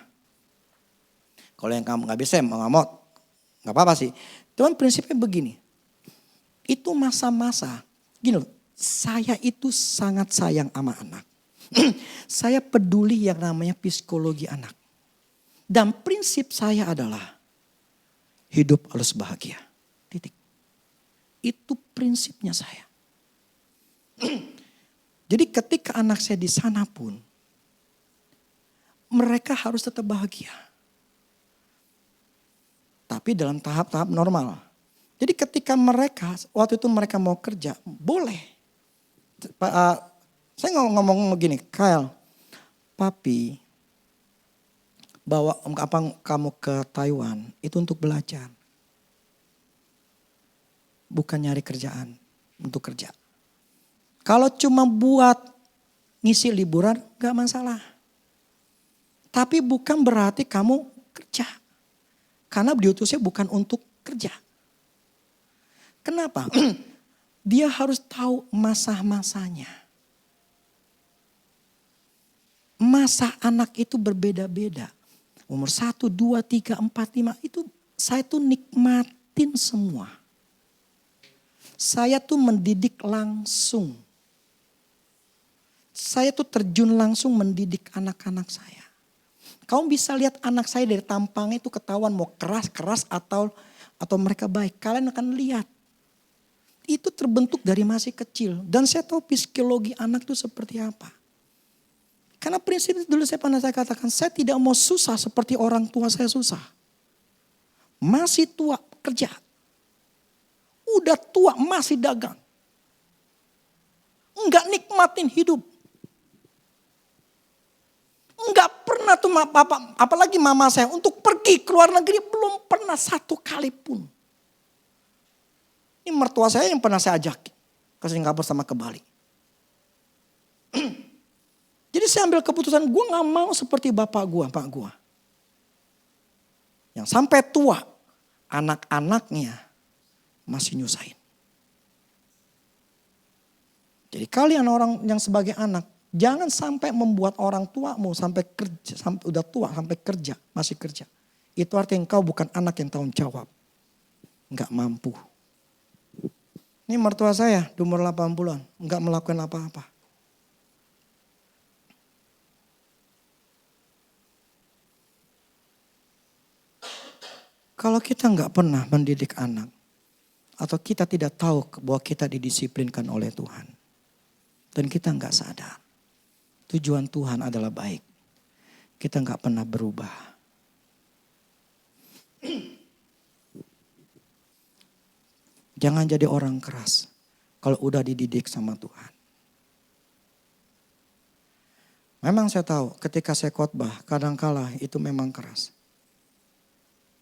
Kalau yang kamu gak bisa mau gak apa-apa sih. Cuman prinsipnya begini. Itu masa-masa. Gini loh, saya itu sangat sayang sama anak. Saya peduli yang namanya psikologi anak. Dan prinsip saya adalah hidup harus bahagia. Titik. Itu prinsipnya saya. Jadi ketika anak saya di sana pun, mereka harus tetap bahagia. Tapi dalam tahap-tahap normal. Jadi ketika waktu itu mereka mau kerja, boleh. Saya ngomong begini, Kyle, papi bawa kamu ke Taiwan itu untuk belajar. Bukan nyari kerjaan, untuk kerja. Kalau cuma buat ngisi liburan gak masalah. Tapi bukan berarti kamu kerja. Karena diutusnya bukan untuk kerja. Kenapa? Dia harus tahu masa-masanya. Masa anak itu berbeda-beda. Umur 1, 2, 3, 4, 5 itu saya tuh nikmatin semua. Saya tuh mendidik langsung. Saya tuh terjun langsung mendidik anak-anak saya. Kamu bisa lihat anak saya dari tampangnya itu ketahuan mau keras atau mereka baik. Kalian akan lihat. Itu terbentuk dari masih kecil. Dan saya tahu psikologi anak itu seperti apa. Karena prinsip dulu saya katakan, saya tidak mau susah seperti orang tua saya susah. Masih tua kerja. Udah tua masih dagang. Enggak nikmatin hidup. Enggak pernah tuh apalagi mama saya untuk pergi ke luar negeri belum pernah satu kali pun. Ini mertua saya yang pernah saya ajak ke Singapura sama ke Bali. Jadi saya ambil keputusan gue gak mau seperti bapak gue. Yang sampai tua anak-anaknya masih nyusahin. Jadi kalian orang yang sebagai anak, jangan sampai membuat orang tuamu sampai kerja, udah tua sampai kerja, masih kerja. Itu artinya engkau bukan anak yang tanggung jawab. Enggak mampu. Ini mertua saya di umur 80-an, enggak melakukan apa-apa. Kalau kita enggak pernah mendidik anak, atau kita tidak tahu bahwa kita didisiplinkan oleh Tuhan. Dan kita enggak sadar. Tujuan Tuhan adalah baik. Kita enggak pernah berubah. Jangan jadi orang keras. Kalau udah dididik sama Tuhan. Memang saya tahu ketika saya khotbah kadangkala itu memang keras.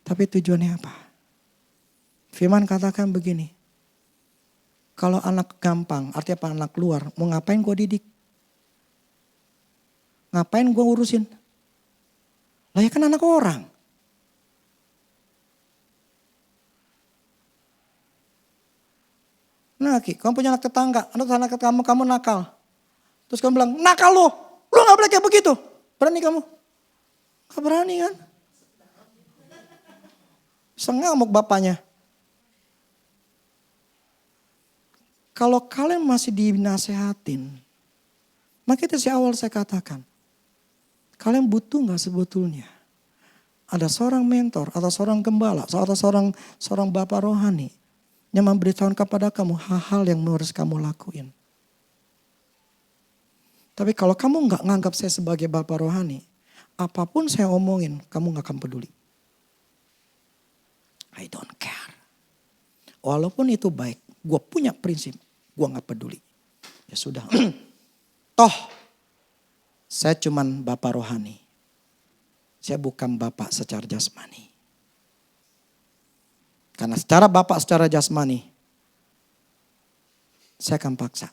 Tapi tujuannya apa? Firman katakan begini. Kalau anak gampang, artinya apa anak luar, mau ngapain gue didik? Ngapain gue urusin? Lah ya kan anak orang. Nah Ki, kamu punya anak tetangga, anak kamu nakal. Terus kamu bilang, nakal lu gak boleh kayak begitu. Berani kamu? Gak berani kan? Sengamuk bapaknya. Kalau kalian masih dinasehatin, maka itu awal saya katakan. Kalian butuh gak sebetulnya ada seorang mentor atau seorang gembala atau seorang bapak rohani yang memberitahukan kepada kamu hal-hal yang harus kamu lakuin. Tapi kalau kamu gak nganggap saya sebagai bapak rohani, apapun saya omongin, kamu gak akan peduli. I don't care. Walaupun itu baik, gue punya prinsip, gue gak peduli. Ya sudah. Toh, saya cuman bapak rohani. Saya bukan bapak secara jasmani. Karena secara bapak secara jasmani, saya akan paksa.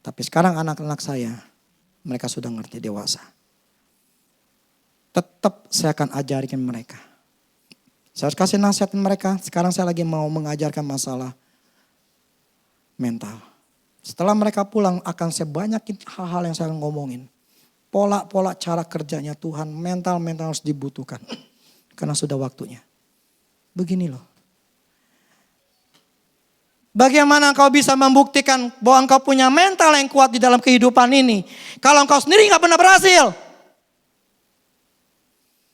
Tapi sekarang anak-anak saya, mereka sudah ngerti dewasa. Tetap saya akan ajarin mereka. Saya harus kasih nasihat mereka. Sekarang saya lagi mau mengajarkan masalah mental. Setelah mereka pulang akan saya banyakin hal-hal yang saya ngomongin. Pola-pola cara kerjanya Tuhan, mental harus dibutuhkan. Karena sudah waktunya. Begini loh. Bagaimana engkau bisa membuktikan bahwa engkau punya mental yang kuat di dalam kehidupan ini? Kalau engkau sendiri gak pernah berhasil.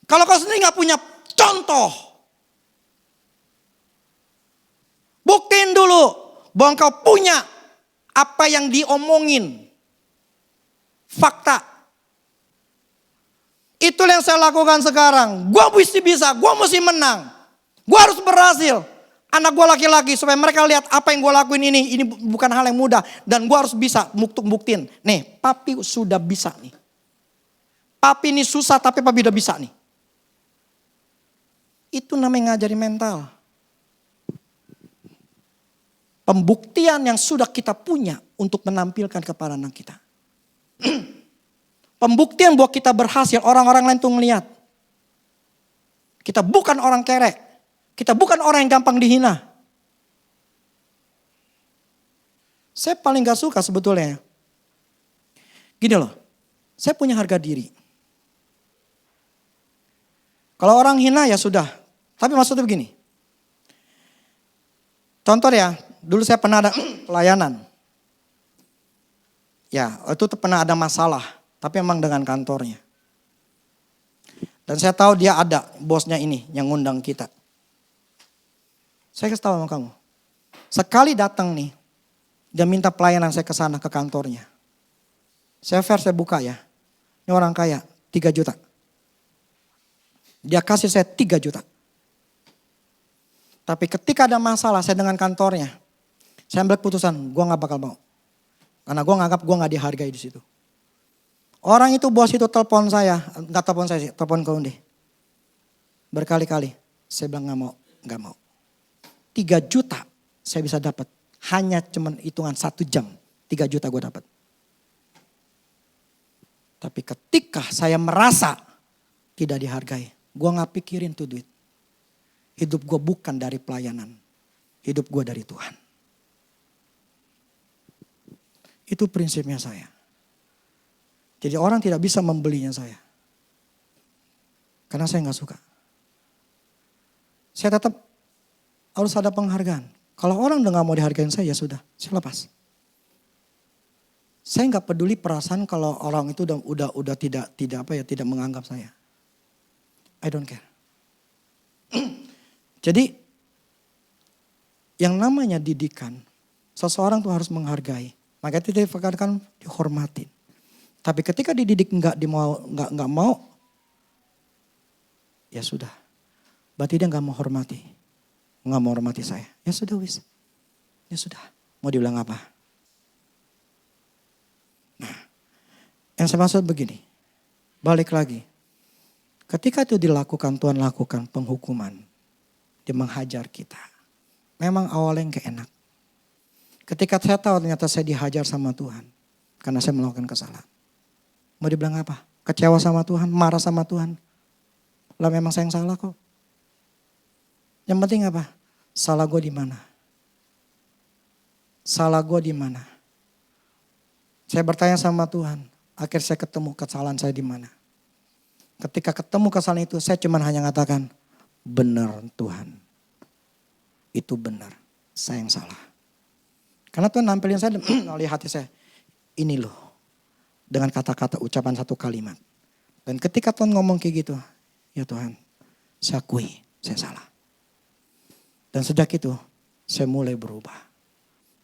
Kalau engkau sendiri gak punya contoh. Buktiin dulu bahwa engkau punya apa yang diomongin. Fakta. Itulah yang saya lakukan sekarang. Gue mesti bisa, gue mesti menang. Gue harus berhasil. Anak gue laki-laki supaya mereka lihat apa yang gue lakuin ini bukan hal yang mudah. Dan gue harus bisa buktiin. Nih, papi sudah bisa nih. Papi ini susah tapi papi udah bisa nih. Itu namanya ngajari mental. Pembuktian yang sudah kita punya untuk menampilkan kepada anak kita. Pembuktian bahwa kita berhasil, orang-orang lain tuh ngeliat. Kita bukan orang kerek. Kita bukan orang yang gampang dihina. Saya paling gak suka sebetulnya. Gini loh, saya punya harga diri. Kalau orang hina ya sudah. Tapi maksudnya begini. Contoh ya, dulu saya pernah ada pelayanan. Ya, itu pernah ada masalah. Tapi memang dengan kantornya. Dan saya tahu dia ada, bosnya ini yang ngundang kita. Saya kasih tahu sama kamu. Sekali datang nih, dia minta pelayanan saya ke sana, ke kantornya. Saya buka ya. Ini orang kaya, 3 juta. Dia kasih saya 3 juta. Tapi ketika ada masalah saya dengan kantornya, saya ambil keputusan, gue gak bakal mau. Karena gue nganggap gue gak dihargai di situ. Orang itu bos itu telepon saya, gak telepon saya sih, telepon ke Undi. Berkali-kali, saya bilang gak mau. 3 juta saya bisa dapat. Hanya cuman hitungan 1 jam. 3 juta gue dapat. Tapi ketika saya merasa tidak dihargai. Gue gak pikirin tuh duit. Hidup gue bukan dari pelayanan. Hidup gue dari Tuhan. Itu prinsipnya saya. Jadi orang tidak bisa membelinya saya. Karena saya gak suka. Saya tetap harus ada penghargaan. Kalau orang udah gak mau dihargain saya, ya sudah, saya lepas. Saya gak peduli perasaan kalau orang itu udah tidak menganggap saya. I don't care. Jadi yang namanya didikan, seseorang tuh harus menghargai. Maka itu dikatakan dihormatin. Tapi ketika dididik nggak mau, ya sudah. Berarti dia nggak mau hormati saya. Ya sudah wis. Ya sudah. Mau dibilang apa? Nah, yang saya maksud begini. Balik lagi. Ketika itu dilakukan, Tuhan lakukan penghukuman. Dia menghajar kita. Memang awalnya gak enak. Ketika saya tahu ternyata saya dihajar sama Tuhan. Karena saya melakukan kesalahan. Mau dibilang apa? Kecewa sama Tuhan, marah sama Tuhan. Lah memang saya yang salah kok. Yang penting apa? Salah gue di mana? Salah gue di mana? Saya bertanya sama Tuhan, akhirnya saya ketemu kesalahan saya di mana. Ketika ketemu kesalahan itu, saya cuma hanya mengatakan, benar Tuhan. Itu benar, saya yang salah. Karena Tuhan nampilin saya melalui hati saya. Ini loh, dengan kata-kata ucapan satu kalimat. Dan ketika Tuhan ngomong kayak gitu, ya Tuhan, saya akui, saya salah. Dan sejak itu, saya mulai berubah.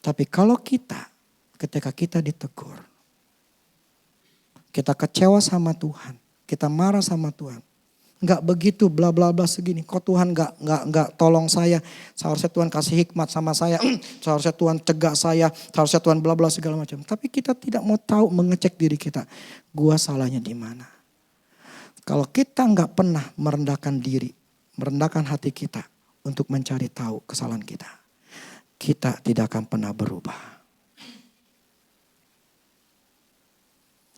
Tapi kalau ketika kita ditegur, kita kecewa sama Tuhan, kita marah sama Tuhan, nggak begitu bla bla bla segini. Kok Tuhan nggak tolong saya? Seharusnya Tuhan kasih hikmat sama saya. Seharusnya Tuhan cegah saya. Seharusnya Tuhan bla bla segala macam. Tapi kita tidak mau tahu mengecek diri kita. Gua salahnya di mana? Kalau kita nggak pernah merendahkan diri, merendahkan hati kita untuk mencari tahu kesalahan kita tidak akan pernah berubah.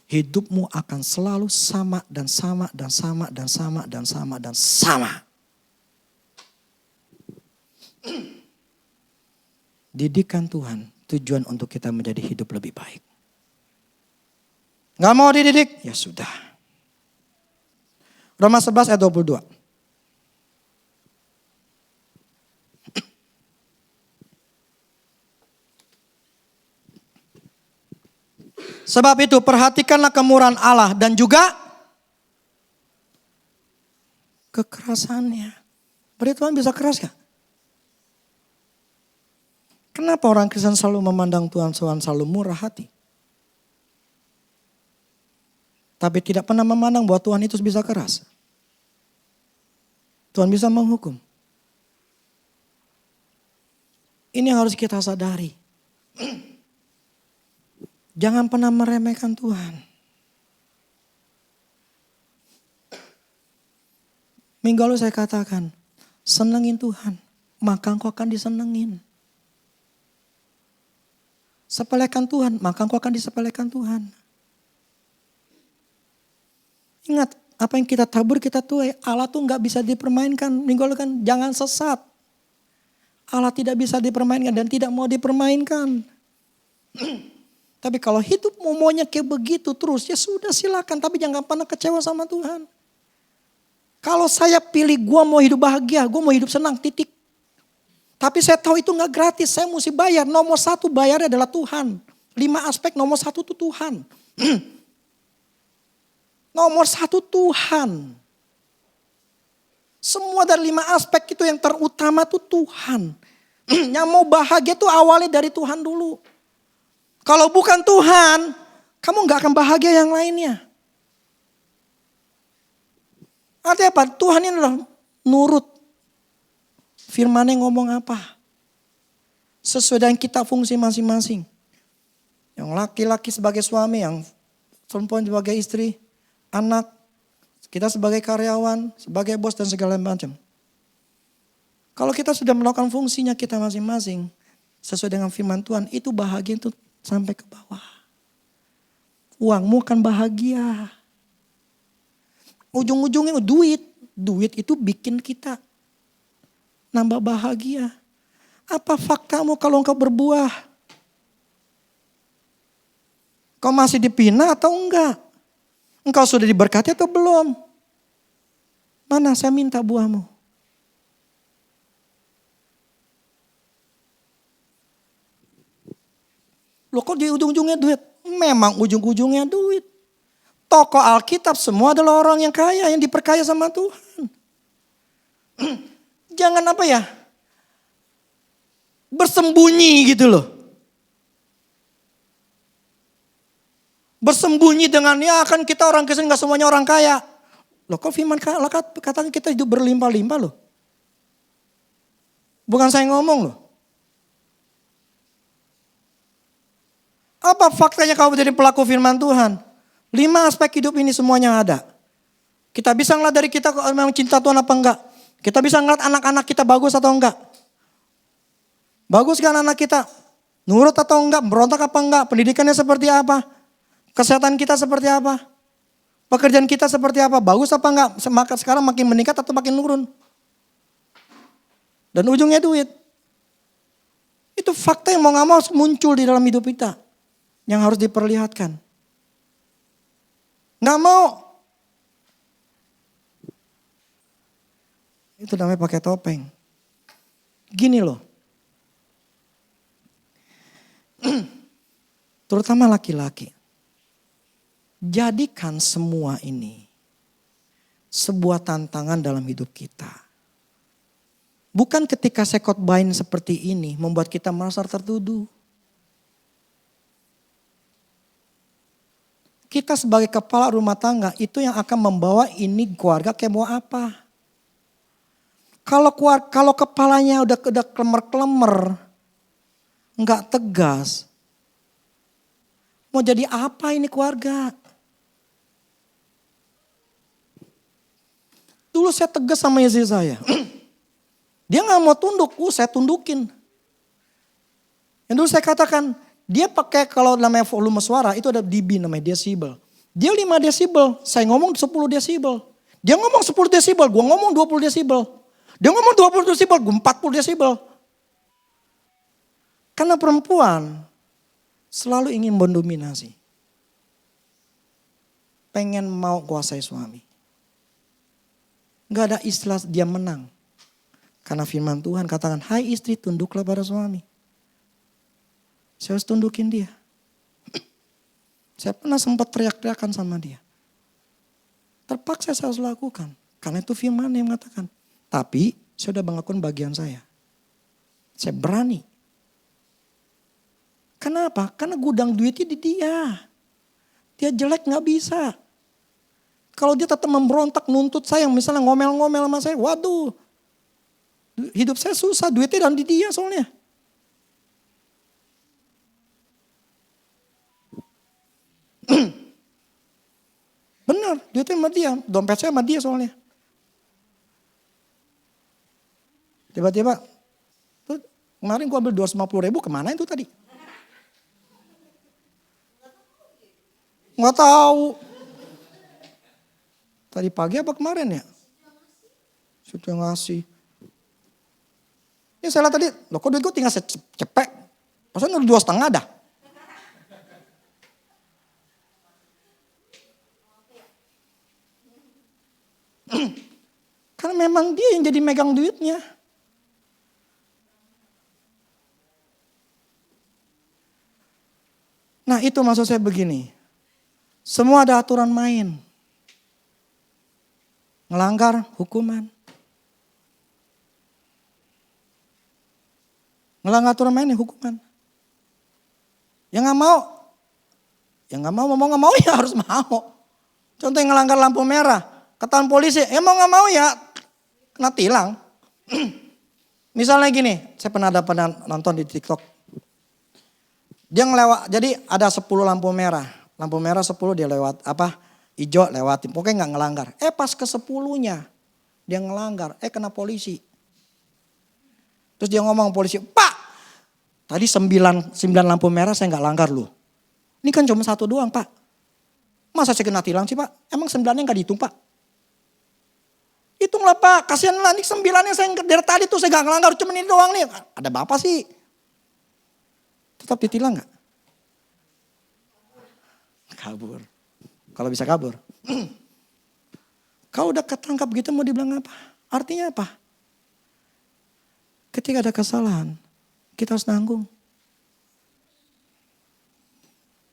Hidupmu akan selalu sama dan sama dan sama dan sama dan sama dan sama. Didikan Tuhan tujuan untuk kita menjadi hidup lebih baik. Gak mau dididik? Ya sudah. Roma 11 ayat 22. Sebab itu perhatikanlah kemurahan Allah dan juga kekerasannya. Berarti Tuhan bisa keras gak? Kenapa orang Kristen selalu memandang Tuhan selalu murah hati? Tapi tidak pernah memandang bahwa Tuhan itu bisa keras. Tuhan bisa menghukum. Ini yang harus kita sadari. Jangan pernah meremehkan Tuhan. Minggu lalu saya katakan, senengin Tuhan, maka engkau akan disenengin. Sepelekan Tuhan, maka engkau akan disepelekan Tuhan. Ingat, apa yang kita tabur kita tuai. Allah tuh gak bisa dipermainkan. Minggu lalu kan, jangan sesat. Allah tidak bisa dipermainkan dan tidak mau dipermainkan. Tapi kalau hidupmu maunya kayak begitu terus, ya sudah silakan. Tapi jangan pernah kecewa sama Tuhan. Kalau saya pilih gue mau hidup bahagia, gue mau hidup senang, titik. Tapi saya tahu itu gak gratis, saya mesti bayar. Nomor satu bayarnya adalah Tuhan. 5 aspek nomor satu itu Tuhan. Nomor satu Tuhan. Semua dari 5 aspek itu yang terutama itu Tuhan. Yang mau bahagia itu awalnya dari Tuhan dulu. Kalau bukan Tuhan, kamu gak akan bahagia yang lainnya. Artinya apa? Tuhan ini adalah nurut. Firman-Nya ngomong apa? Sesuai dengan kita fungsi masing-masing. Yang laki-laki sebagai suami, yang perempuan sebagai istri, anak, kita sebagai karyawan, sebagai bos dan segala macam. Kalau kita sudah melakukan fungsinya kita masing-masing, sesuai dengan firman Tuhan, itu bahagia itu sampai ke bawah. Uangmu akan bahagia. Ujung-ujungnya duit. Duit itu bikin kita nambah bahagia. Apa faktamu kalau engkau berbuah? Kau masih dipina atau enggak? Engkau sudah diberkati atau belum? Mana saya minta buahmu? Loh kok di ujung-ujungnya duit? Memang ujung-ujungnya duit. Tokoh Alkitab semua adalah orang yang kaya, yang diperkaya sama Tuhan. Jangan apa ya, bersembunyi gitu loh. Bersembunyi dengan ya kan kita orang Kristen gak semuanya orang kaya. Loh kok firman katanya kita hidup berlimpah-limpah loh. Bukan saya ngomong loh. Apa faktanya kamu menjadi pelaku firman Tuhan? 5 aspek hidup ini semuanya ada. Kita bisa ngeliat dari kita memang cinta Tuhan apa enggak. Kita bisa ngeliat anak-anak kita bagus atau enggak. Bagus kan anak kita? Nurut atau enggak? Berontak apa enggak? Pendidikannya seperti apa? Kesehatan kita seperti apa? Pekerjaan kita seperti apa? Bagus apa enggak? Sekarang makin meningkat atau makin turun? Dan ujungnya duit. Itu fakta yang mau gak mau muncul di dalam hidup kita. yang harus diperlihatkan. Nggak mau. Itu namanya pakai topeng. Gini loh. Terutama laki-laki. Jadikan semua ini sebuah tantangan dalam hidup kita. Bukan ketika saya khotbahin seperti ini membuat kita merasa tertuduh. Kita sebagai kepala rumah tangga itu yang akan membawa ini keluarga kayak mau apa. Kalau kepalanya udah klemer-klemer, nggak tegas, mau jadi apa ini keluarga? Dulu saya tegas sama istri saya. Dia gak mau tunduk, saya tundukin. Yang dulu saya katakan, dia pakai kalau namanya volume suara, itu ada dB namanya desibel. Dia 5 desibel, saya ngomong 10 desibel. Dia ngomong 10 desibel, gue ngomong 20 desibel. Dia ngomong 20 desibel, gue 40 desibel. Karena perempuan selalu ingin mendominasi. Pengen mau kuasai suami. Gak ada istilah dia menang. Karena firman Tuhan katakan, hai istri tunduklah pada suami. Saya harus tundukin dia. Saya pernah sempat teriak-teriakan sama dia. Terpaksa saya harus lakukan. Karena itu firman yang mengatakan. Tapi saya sudah melakukan bagian saya. Saya berani. Kenapa? Karena gudang duitnya di dia. Dia jelek gak bisa. Kalau dia tetap memberontak nuntut saya, misalnya ngomel-ngomel sama saya, waduh. Hidup saya susah, duitnya dan di dia soalnya. Benar, duitnya sama dia, dompet saya sama dia soalnya. Tiba-tiba, tuh, kemarin gue ambil 250.000, kemana itu tadi? Nggak tahu. Tadi pagi apa kemarin ya? Sudah ngasih. Ini saya lihat tadi, loh kok duit gue tinggal cepek. Maksudnya 2,5 dah. Karena memang dia yang jadi megang duitnya. Nah itu maksud saya begini. Semua ada aturan main. Ngelanggar hukuman. Ngelanggar aturan main ya hukuman. Yang gak mau. Yang gak mau ya harus mau. Contoh yang ngelanggar lampu merah. Ketahuan polisi, mau gak mau ya kena tilang. Misalnya gini, saya pernah nonton di TikTok. Dia ngelewat, jadi ada 10 lampu merah. Lampu merah 10 dia lewat, hijau lewatin. Pokoknya gak ngelanggar. Pas ke 10-nya dia ngelanggar, kena polisi. Terus dia ngomong polisi, Pak, tadi 9 lampu merah saya gak langgar loh. Ini kan cuma 1 doang Pak. Masa saya kena tilang sih Pak? Emang 9-nya gak dihitung Pak? Hitunglah Pak, kasihan lah. Ini 9-nya saya dari tadi tuh saya gak ngelanggar, cuma ini doang nih. Ada bapak sih. Tetap ditilang gak? Kabur. Kalau bisa kabur. Kalau udah ketangkap gitu mau dibilang apa? Artinya apa? Ketika ada kesalahan, kita harus nanggung.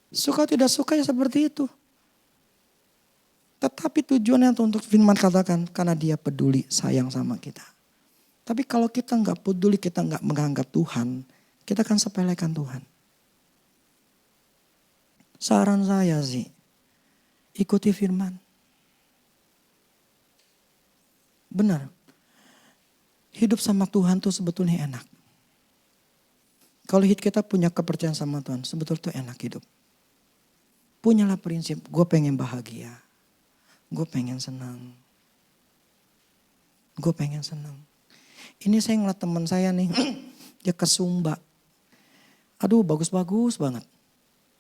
Suka tidak suka ya seperti itu. Tetapi tujuannya untuk firman katakan karena dia peduli sayang sama kita. Tapi kalau kita nggak peduli, kita nggak menganggap Tuhan, kita akan sepelekan Tuhan. Saran saya sih, ikuti firman. Benar. Hidup sama Tuhan tuh sebetulnya enak. Kalau hidup kita punya kepercayaan sama Tuhan, sebetulnya tuh enak hidup. Punyalah prinsip, gue pengen bahagia. Gue pengen senang. Gue pengen senang. Ini saya ngeliat teman saya nih, dia ke Sumba. Aduh bagus-bagus banget.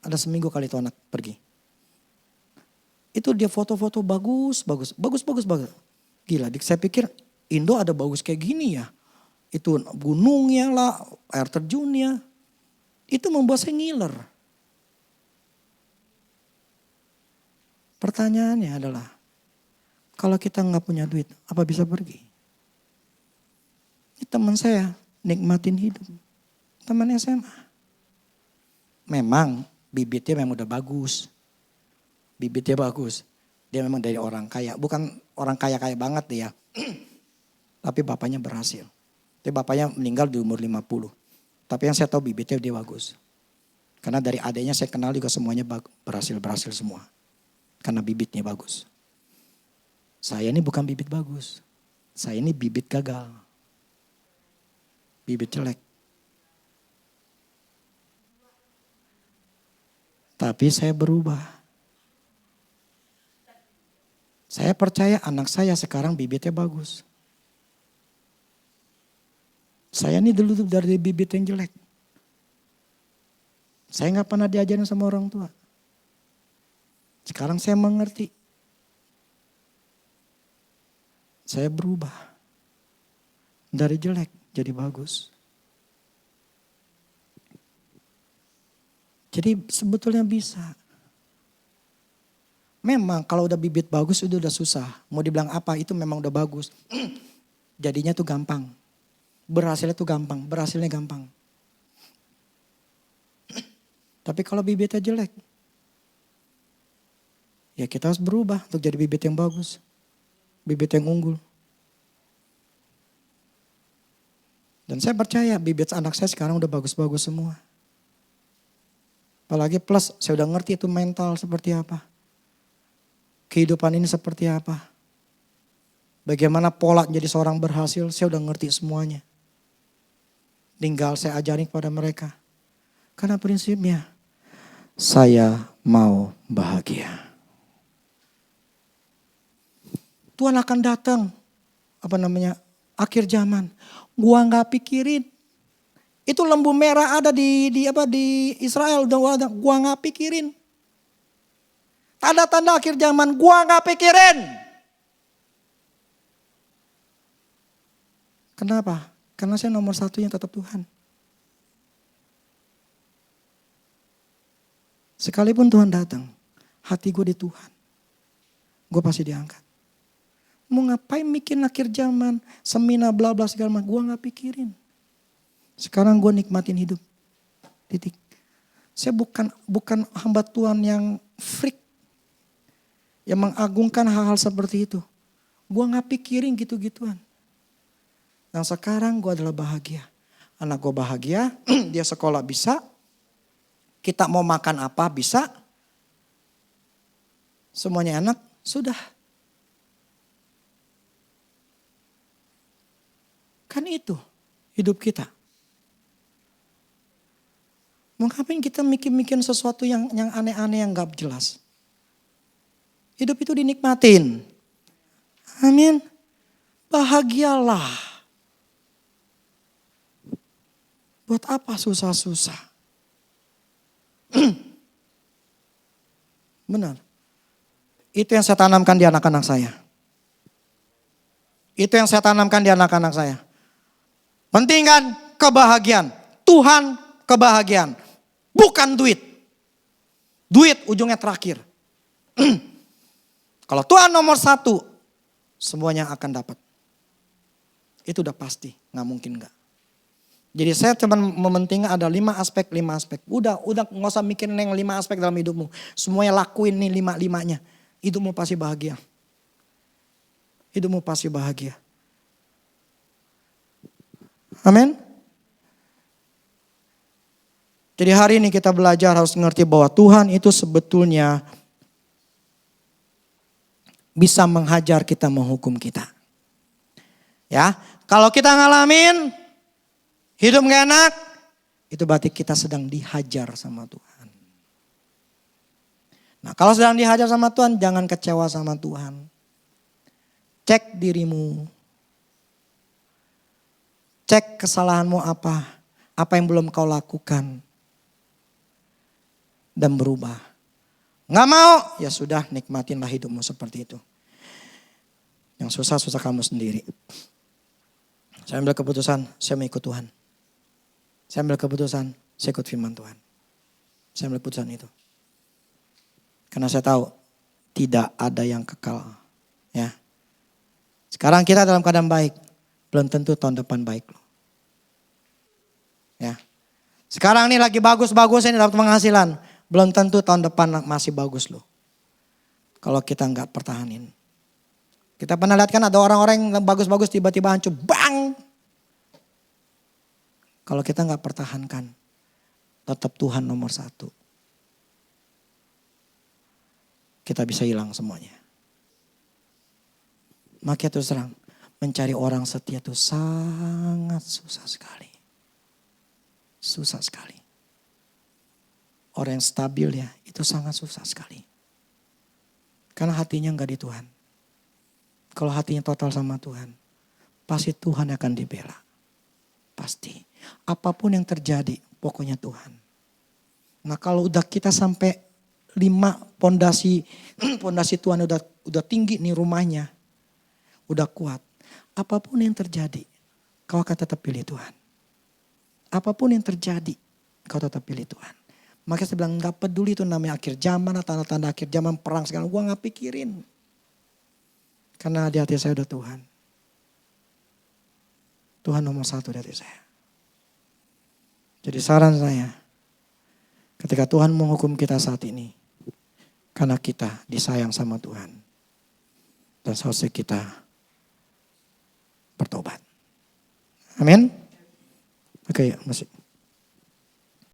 Ada seminggu kali itu anak pergi. Itu dia foto-foto bagus. Gila, saya pikir Indo ada bagus kayak gini ya. Itu gunungnya lah, air terjunnya. Itu membuat saya ngiler. Pertanyaannya adalah, kalau kita nggak punya duit, apa bisa pergi? Ini teman saya nikmatin hidup. Teman SMA. Memang bibitnya memang udah bagus. Bibitnya bagus. Dia memang dari orang kaya. Bukan orang kaya-kaya banget dia. Tapi bapaknya berhasil. Tapi bapaknya meninggal di umur 50. Tapi yang saya tahu bibitnya dia bagus. Karena dari adanya saya kenal juga semuanya berhasil semua. Karena bibitnya bagus. Saya ini bukan bibit bagus. Saya ini bibit gagal. Bibit jelek. Tapi saya berubah. Saya percaya anak saya sekarang bibitnya bagus. Saya ini dulu dari bibit yang jelek. Saya gak pernah diajarin sama orang tua. Sekarang saya mengerti. Saya berubah. Dari jelek jadi bagus. Jadi sebetulnya bisa. Memang kalau udah bibit bagus itu udah susah. Mau dibilang apa itu memang udah bagus. Jadinya tuh gampang. Berhasilnya tuh gampang. Berhasilnya gampang. Tapi kalau bibitnya jelek. Ya kita harus berubah untuk jadi bibit yang bagus. Bibit yang unggul. Dan saya percaya bibit anak saya sekarang udah bagus-bagus semua. Apalagi plus saya udah ngerti itu mental seperti apa. Kehidupan ini seperti apa. Bagaimana pola jadi seorang berhasil, saya udah ngerti semuanya. Tinggal saya ajarin kepada mereka. Karena prinsipnya, saya mau bahagia. Tuhan akan datang, akhir zaman. Gua gak pikirin. Itu lembu merah ada di Israel, gua gak pikirin. Tanda-tanda akhir zaman, gua gak pikirin. Kenapa? Karena saya nomor satunya tetap Tuhan. Sekalipun Tuhan datang, hati gue di Tuhan. Gue pasti diangkat. Mau ngapain mikirin akhir zaman, semina bla bla segala macam, gue gak pikirin. Sekarang gue nikmatin hidup. Titik. Saya bukan hamba Tuhan yang freak. Yang mengagungkan hal-hal seperti itu. Gue gak pikirin gitu-gituan. Yang sekarang gue adalah bahagia. Anak gue bahagia, dia sekolah bisa. Kita mau makan apa bisa. Semuanya enak, sudah. Kan itu hidup kita. Mau ngapain kita mikir-mikir sesuatu yang aneh-aneh yang gak jelas. Hidup itu dinikmatin. Amin. Bahagialah. Buat apa susah-susah? Benar. Itu yang saya tanamkan di anak-anak saya. Itu yang saya tanamkan di anak-anak saya. Penting kan kebahagiaan. Tuhan kebahagiaan. Bukan duit. Duit ujungnya terakhir. Kalau Tuhan nomor satu, semuanya akan dapat. Itu udah pasti, gak mungkin gak. Jadi saya cuma mementingkan ada 5 aspek. Udah gak usah mikirin yang 5 aspek dalam hidupmu. Semuanya lakuin nih 5-5-nya. Hidupmu pasti bahagia. Hidupmu pasti bahagia. Amin. Jadi hari ini kita belajar harus mengerti bahwa Tuhan itu sebetulnya bisa menghajar kita, menghukum kita. Ya, kalau kita ngalamin hidup gak enak, itu berarti kita sedang dihajar sama Tuhan. Nah kalau sedang dihajar sama Tuhan, jangan kecewa sama Tuhan. Cek dirimu. Cek kesalahanmu apa yang belum kau lakukan. Dan berubah. Gak mau, ya sudah nikmatinlah hidupmu seperti itu. Yang susah-susah kamu sendiri. Saya ambil keputusan, saya mau ikut Tuhan. Saya ambil keputusan, saya ikut firman Tuhan. Saya ambil keputusan itu. Karena saya tahu Tidak ada yang kekal. Ya. Sekarang kita dalam keadaan baik. Belum tentu tahun depan baik loh. Ya. Sekarang ini lagi bagus-bagus ini dapat penghasilan. Belum tentu tahun depan masih bagus loh. Kalau kita nggak pertahanin. Kita pernah lihat kan ada orang-orang yang bagus-bagus tiba-tiba hancur. Bang! Kalau kita nggak pertahankan. Tetap Tuhan nomor 1. Kita bisa hilang semuanya. Makanya terus terang, mencari orang setia itu sangat susah sekali. Susah sekali. Orang yang stabil ya, itu sangat susah sekali. Karena hatinya enggak di Tuhan. Kalau hatinya total sama Tuhan, pasti Tuhan akan dibela. Pasti. Apapun yang terjadi, pokoknya Tuhan. Nah kalau udah kita sampai 5 pondasi Tuhan udah tinggi nih rumahnya. Udah kuat. Apapun yang terjadi, kau akan tetap pilih Tuhan. Apapun yang terjadi, kau tetap pilih Tuhan. Makanya saya bilang gak peduli itu namanya akhir zaman, tanda-tanda akhir zaman, perang sekarang. Gue gak pikirin. Karena di hati saya udah Tuhan. Tuhan nomor 1 di hati saya. Jadi saran saya, ketika Tuhan menghukum kita saat ini, karena kita disayang sama Tuhan. Dan seharusnya kita bertobat. Amin. Oke, musik.